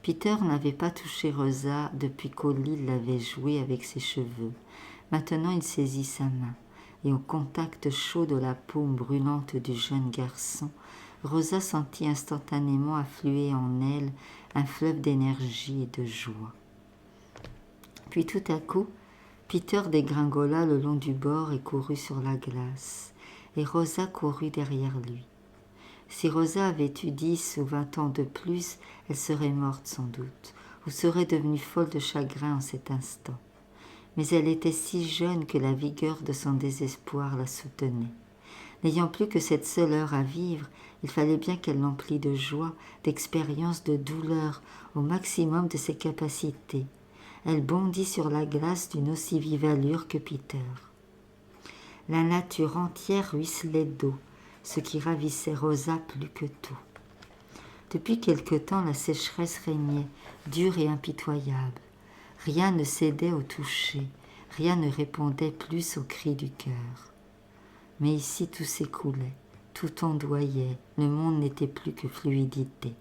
Peter n'avait pas touché Rosa depuis qu'Ollie l'avait joué avec ses cheveux. Maintenant il saisit sa main, et au contact chaud de la paume brûlante du jeune garçon, Rosa sentit instantanément affluer en elle un fleuve d'énergie et de joie. Puis tout à coup, Peter dégringola le long du bord et courut sur la glace. Et Rosa courut derrière lui. Si Rosa avait eu 10 ou 20 ans de plus, elle serait morte sans doute, ou serait devenue folle de chagrin en cet instant. Mais elle était si jeune que la vigueur de son désespoir la soutenait. N'ayant plus que cette seule heure à vivre, il fallait bien qu'elle l'emplît de joie, d'expérience, de douleur, au maximum de ses capacités. Elle bondit sur la glace d'une aussi vive allure que Peter. La nature entière ruisselait d'eau, ce qui ravissait Rosa plus que tout. Depuis quelque temps, la sécheresse régnait, dure et impitoyable. Rien ne cédait au toucher, rien ne répondait plus aux cris du cœur. Mais ici tout s'écoulait, tout ondoyait, le monde n'était plus que fluidité.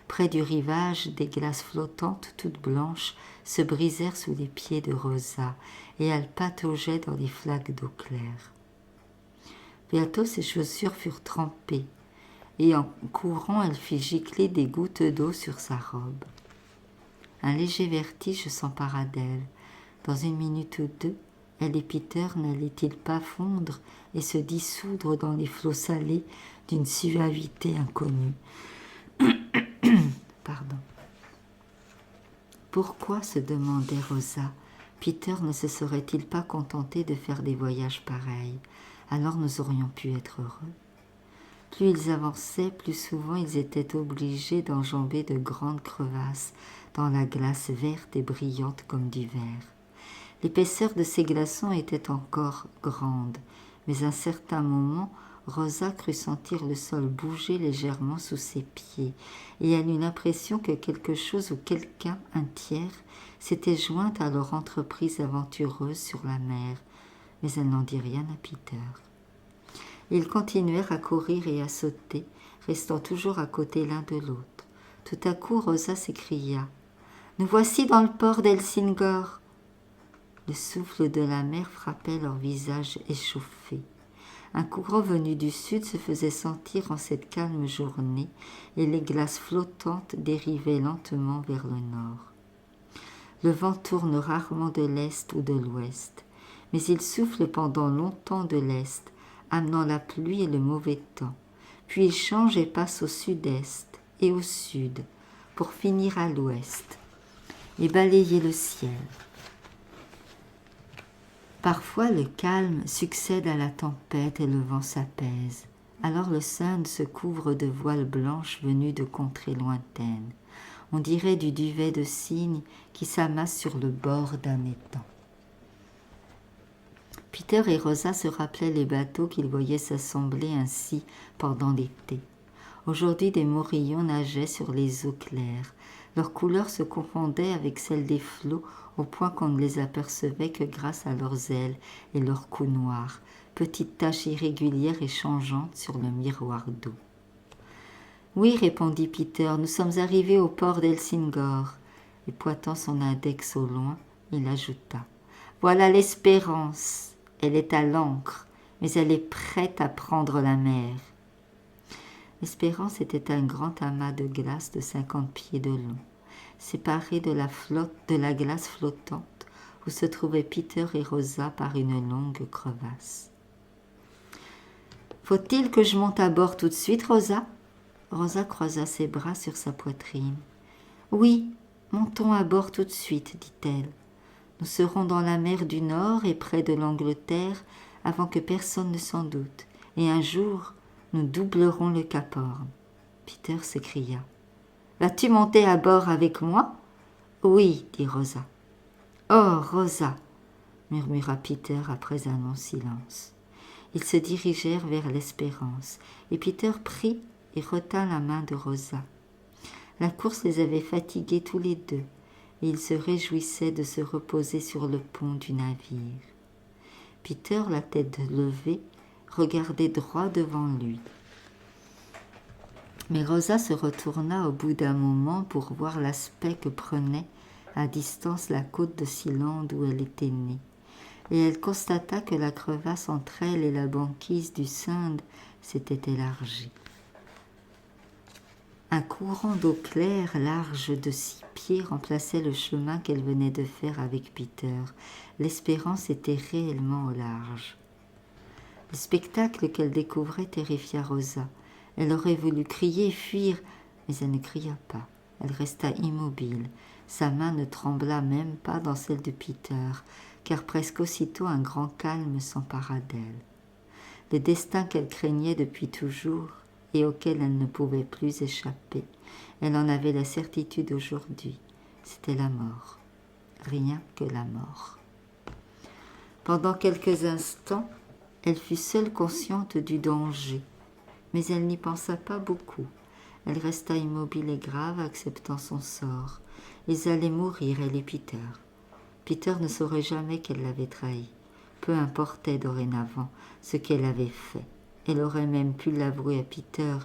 Près du rivage, des glaces flottantes, toutes blanches, se brisèrent sous les pieds de Rosa, et elle pataugeait dans des flaques d'eau claire. Bientôt ses chaussures furent trempées, et en courant elle fit gicler des gouttes d'eau sur sa robe. Un léger vertige s'empara d'elle. Dans une minute ou deux, elle et Peter n'allaient-ils pas fondre et se dissoudre dans les flots salés d'une suavité inconnue? Pardon. Pourquoi, se demandait Rosa, Peter ne se serait-il pas contenté de faire des voyages pareils? Alors nous aurions pu être heureux. Plus ils avançaient, plus souvent ils étaient obligés d'enjamber de grandes crevasses dans la glace verte et brillante comme du verre. L'épaisseur de ces glaçons était encore grande, mais à un certain moment, Rosa crut sentir le sol bouger légèrement sous ses pieds, et elle eut l'impression que quelque chose ou quelqu'un, un tiers, s'était joint à leur entreprise aventureuse sur la mer, mais elle n'en dit rien à Peter. Ils continuèrent à courir et à sauter, restant toujours à côté l'un de l'autre. Tout à coup, Rosa s'écria « Nous voici dans le port d'Helsingor !» Le souffle de la mer frappait leurs visages échauffés. Un courant venu du sud se faisait sentir en cette calme journée, et les glaces flottantes dérivaient lentement vers le nord. Le vent tourne rarement de l'est ou de l'ouest, mais il souffle pendant longtemps de l'est, amenant la pluie et le mauvais temps. Puis il change et passe au sud-est et au sud, pour finir à l'ouest et balayer le ciel. Parfois le calme succède à la tempête et le vent s'apaise. Alors le Sund se couvre de voiles blanches venues de contrées lointaines. On dirait du duvet de cygne qui s'amasse sur le bord d'un étang. Peter et Rosa se rappelaient les bateaux qu'ils voyaient s'assembler ainsi pendant l'été. Aujourd'hui, des morillons nageaient sur les eaux claires. Leurs couleurs se confondaient avec celles des flots au point qu'on ne les apercevait que grâce à leurs ailes et leurs coups noirs, petites taches irrégulières et changeantes sur le miroir d'eau. « Oui, répondit Peter, nous sommes arrivés au port d'Helsingor. » Et pointant son index au loin, il ajouta « Voilà l'Espérance. Elle est à l'ancre, mais elle est prête à prendre la mer. » L'Espérance était un grand amas de glace de 50 pieds de long, séparé de la glace flottante où se trouvaient Peter et Rosa par une longue crevasse. « Faut-il que je monte à bord tout de suite, Rosa ?» Rosa croisa ses bras sur sa poitrine. « Oui, montons à bord tout de suite, dit-elle. Nous serons dans la mer du Nord et près de l'Angleterre avant que personne ne s'en doute, et un jour, nous doublerons le Cap Horn. » Peter s'écria. « Vas-tu monter à bord avec moi ?»« Oui, dit Rosa. »« Oh, Rosa !» murmura Peter après un long silence. Ils se dirigèrent vers l'Espérance, et Peter prit et retint la main de Rosa. La course les avait fatigués tous les deux, et ils se réjouissaient de se reposer sur le pont du navire. Peter, la tête levée, regardait droit devant lui. Mais Rosa se retourna au bout d'un moment pour voir l'aspect que prenait à distance la côte de Sealand où elle était née, et elle constata que la crevasse entre elle et la banquise du Sund s'était élargie. Un courant d'eau claire, large de 6 pieds, remplaçait le chemin qu'elle venait de faire avec Peter. L'Espérance était réellement au large. Le spectacle qu'elle découvrait terrifia Rosa. Elle aurait voulu crier, fuir, mais elle ne cria pas. Elle resta immobile. Sa main ne trembla même pas dans celle de Peter, car presque aussitôt un grand calme s'empara d'elle. Le destin qu'elle craignait depuis toujours et auquel elle ne pouvait plus échapper, elle en avait la certitude aujourd'hui. C'était la mort. Rien que la mort. Pendant quelques instants, elle fut seule consciente du danger, mais elle n'y pensa pas beaucoup. Elle resta immobile et grave, acceptant son sort. Ils allaient mourir, elle et Peter. Peter ne saurait jamais qu'elle l'avait trahi. Peu importait dorénavant ce qu'elle avait fait. Elle aurait même pu l'avouer à Peter.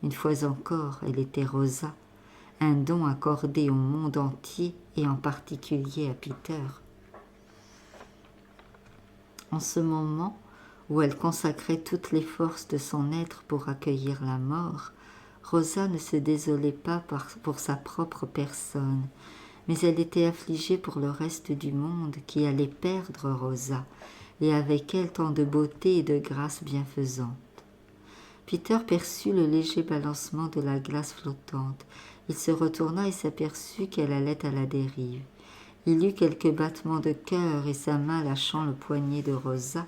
Une fois encore, elle était Rosa, un don accordé au monde entier et en particulier à Peter. En ce moment où elle consacrait toutes les forces de son être pour accueillir la mort, Rosa ne se désolait pas pour sa propre personne, mais elle était affligée pour le reste du monde qui allait perdre Rosa, et avec elle tant de beauté et de grâce bienfaisantes. Peter perçut le léger balancement de la glace flottante. Il se retourna et s'aperçut qu'elle allait à la dérive. Il eut quelques battements de cœur et sa main lâchant le poignet de Rosa,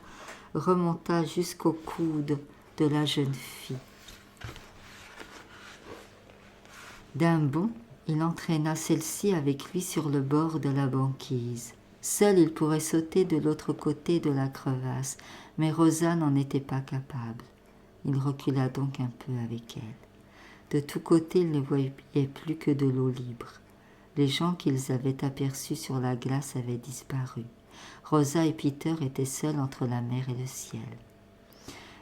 remonta jusqu'au coude de la jeune fille. D'un bond, il entraîna celle-ci avec lui sur le bord de la banquise. Seul il pourrait sauter de l'autre côté de la crevasse, mais Rosa n'en était pas capable. Il recula donc un peu avec elle. De tous côtés, il ne voyait plus que de l'eau libre. Les gens qu'ils avaient aperçus sur la glace avaient disparu. Rosa et Peter étaient seuls entre la mer et le ciel.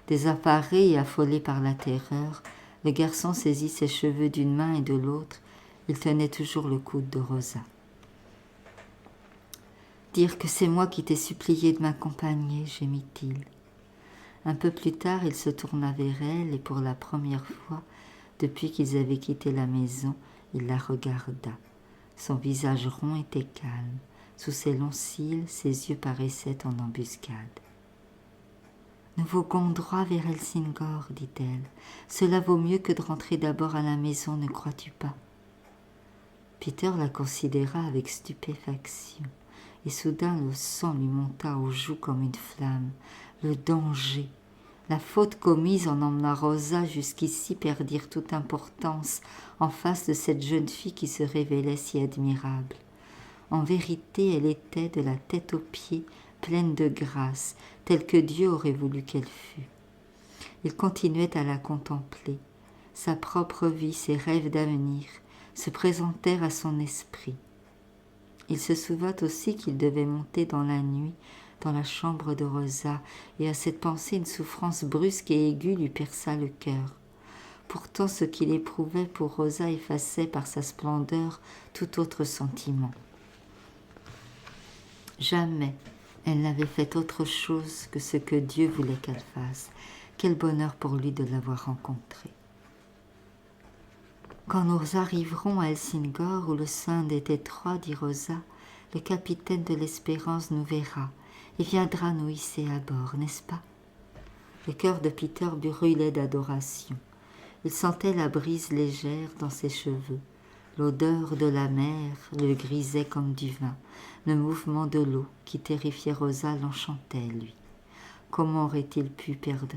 Désemparé et affolé par la terreur, le garçon saisit ses cheveux d'une main et de l'autre. Il tenait toujours le coude de Rosa. « Dire que c'est moi qui t'ai supplié de m'accompagner, gémit-il. Un peu plus tard, il se tourna vers elle et pour la première fois, depuis qu'ils avaient quitté la maison, il la regarda. Son visage rond était calme. Sous ses longs cils, ses yeux paraissaient en embuscade. « Nous voguons droit vers Helsingor, dit-elle. Cela vaut mieux que de rentrer d'abord à la maison, ne crois-tu pas ?» Peter la considéra avec stupéfaction. et soudain le sang lui monta aux joues comme une flamme. Le danger, la faute commise en emmenant Rosa jusqu'ici perdirent toute importance en face de cette jeune fille qui se révélait si admirable. En vérité, elle était de la tête aux pieds, pleine de grâce, telle que Dieu aurait voulu qu'elle fût. Il continuait à la contempler. Sa propre vie, ses rêves d'avenir se présentèrent à son esprit. Il se souvint aussi qu'il devait monter dans la nuit dans la chambre de Rosa, et à cette pensée une souffrance brusque et aiguë lui perça le cœur. Pourtant ce qu'il éprouvait pour Rosa effaçait par sa splendeur tout autre sentiment. Jamais elle n'avait fait autre chose que ce que Dieu voulait qu'elle fasse. Quel bonheur pour lui de l'avoir rencontrée. Quand nous arriverons à Helsingør, où le Sund est étroit, dit Rosa, le capitaine de l'Espérance nous verra et viendra nous hisser à bord, n'est-ce pas? Le cœur de Peter brûlait d'adoration. Il sentait la brise légère dans ses cheveux, l'odeur de la mer le grisait comme du vin, le mouvement de l'eau qui terrifiait Rosa l'enchantait, lui. Comment aurait-il pu perdre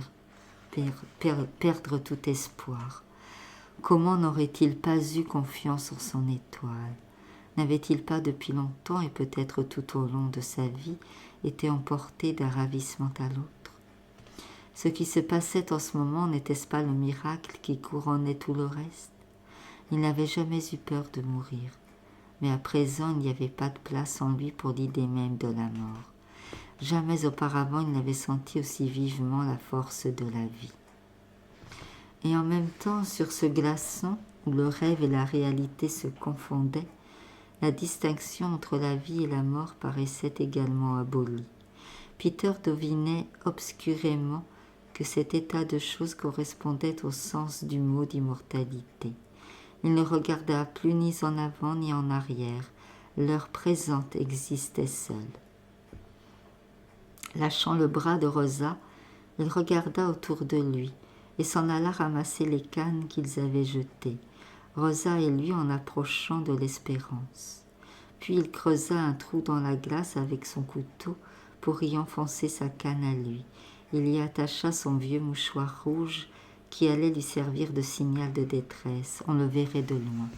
tout espoir? Comment n'aurait-il pas eu confiance en son étoile? N'avait-il pas depuis longtemps et peut-être tout au long de sa vie été emporté d'un ravissement à l'autre? Ce qui se passait en ce moment n'était-ce pas le miracle qui couronnait tout le reste? Il n'avait jamais eu peur de mourir, mais à présent il n'y avait pas de place en lui pour l'idée même de la mort. Jamais auparavant il n'avait senti aussi vivement la force de la vie. Et en même temps, sur ce glaçon où le rêve et la réalité se confondaient, la distinction entre la vie et la mort paraissait également abolie. Peter devinait obscurément que cet état de choses correspondait au sens du mot d'immortalité. Il ne regarda plus ni en avant ni en arrière. L'heure présente existait seule. Lâchant le bras de Rosa, il regarda autour de lui et s'en alla ramasser les cannes qu'ils avaient jetées, Rosa et lui en approchant de l'Espérance. Puis il creusa un trou dans la glace avec son couteau pour y enfoncer sa canne à lui. Il y attacha son vieux mouchoir rouge qui allait lui servir de signal de détresse. On le verrait de loin.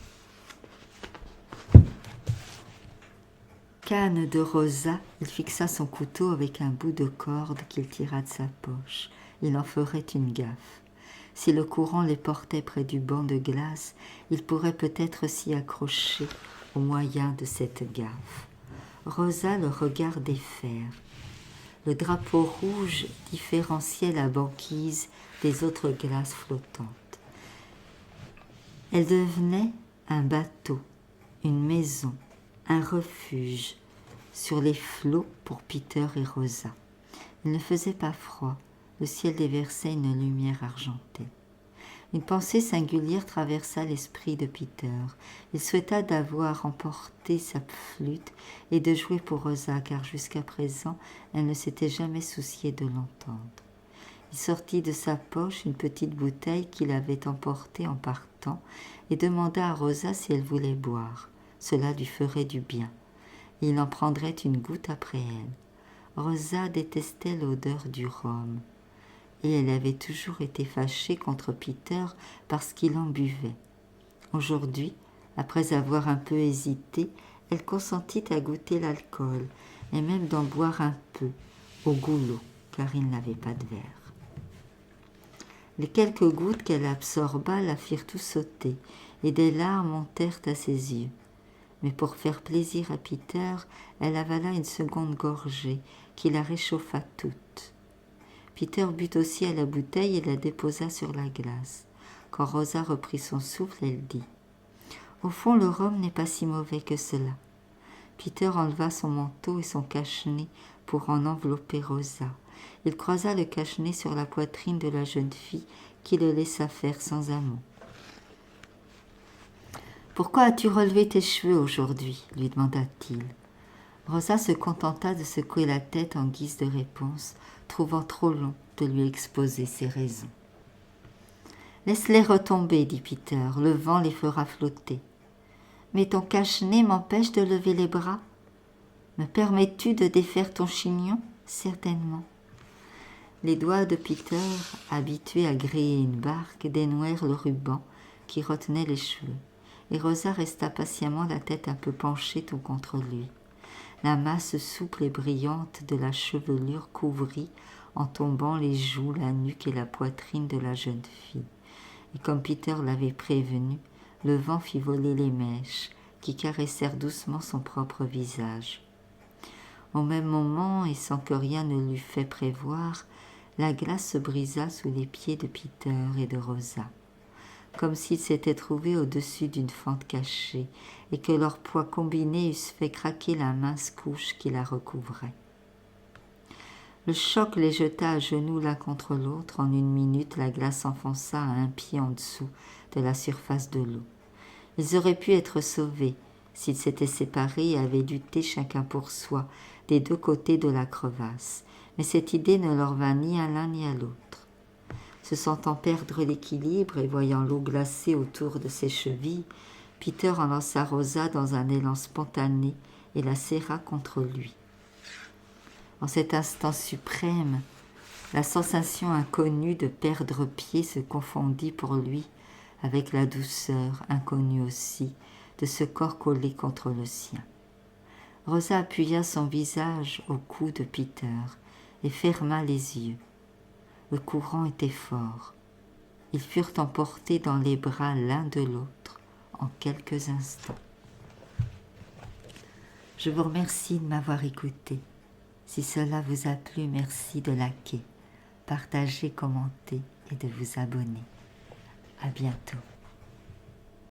Canne de Rosa, il fixa son couteau avec un bout de corde qu'il tira de sa poche. Il en ferait une gaffe. Si le courant les portait près du banc de glace, il pourrait peut-être s'y accrocher au moyen de cette gaffe. Rosa le regardait faire. Le drapeau rouge différenciait la banquise des autres glaces flottantes. Elle devenait un bateau, une maison, un refuge sur les flots pour Peter et Rosa. Il ne faisait pas froid, le ciel déversait une lumière argentée. Une pensée singulière traversa l'esprit de Peter. Il souhaita d'avoir emporté sa flûte et de jouer pour Rosa, car jusqu'à présent, elle ne s'était jamais souciée de l'entendre. Il sortit de sa poche une petite bouteille qu'il avait emportée en partant et demanda à Rosa si elle voulait boire. Cela lui ferait du bien. Il en prendrait une goutte après elle. Rosa détestait l'odeur du rhum. Et elle avait toujours été fâchée contre Peter parce qu'il en buvait. Aujourd'hui, après avoir un peu hésité, elle consentit à goûter l'alcool, et même d'en boire un peu, au goulot, car il n'avait pas de verre. Les quelques gouttes qu'elle absorba la firent tout sauter, et des larmes montèrent à ses yeux. Mais pour faire plaisir à Peter, elle avala une seconde gorgée, qui la réchauffa toute. Peter but aussi à la bouteille et la déposa sur la glace. Quand Rosa reprit son souffle, elle dit « Au fond, le rhum n'est pas si mauvais que cela. » Peter enleva son manteau et son cache-nez pour en envelopper Rosa. Il croisa le cache-nez sur la poitrine de la jeune fille qui le laissa faire sans un mot. « Pourquoi as-tu relevé tes cheveux aujourd'hui » lui demanda-t-il. Rosa se contenta de secouer la tête en guise de réponse, trouvant trop long de lui exposer ses raisons. « Laisse-les retomber, dit Peter, le vent les fera flotter. »« Mais ton cache-nez m'empêche de lever les bras. » Me permets-tu de défaire ton chignon ? Certainement. Les doigts de Peter, habitués à griller une barque, dénouèrent le ruban qui retenait les cheveux, et Rosa resta patiemment la tête un peu penchée tout contre lui. La masse souple et brillante de la chevelure couvrit, en tombant, les joues, la nuque et la poitrine de la jeune fille. Et comme Peter l'avait prévenu, le vent fit voler les mèches, qui caressèrent doucement son propre visage. Au même moment, et sans que rien ne l'eût fait prévoir, la glace se brisa sous les pieds de Peter et de Rosa, comme s'ils s'étaient trouvés au-dessus d'une fente cachée et que leurs poids combinés eussent fait craquer la mince couche qui la recouvrait. Le choc les jeta à genoux l'un contre l'autre. En une minute, la glace s'enfonça à un pied en dessous de la surface de l'eau. Ils auraient pu être sauvés s'ils s'étaient séparés et avaient lutté chacun pour soi des deux côtés de la crevasse, mais cette idée ne leur vint ni à l'un ni à l'autre. Se sentant perdre l'équilibre et voyant l'eau glacée autour de ses chevilles, Peter en lança Rosa dans un élan spontané et la serra contre lui. En cet instant suprême, la sensation inconnue de perdre pied se confondit pour lui avec la douceur inconnue aussi de ce corps collé contre le sien. Rosa appuya son visage au cou de Peter et ferma les yeux. Le courant était fort. Ils furent emportés dans les bras l'un de l'autre en quelques instants. Je vous remercie de m'avoir écouté. Si cela vous a plu, merci de liker, partager, commenter et de vous abonner. À bientôt.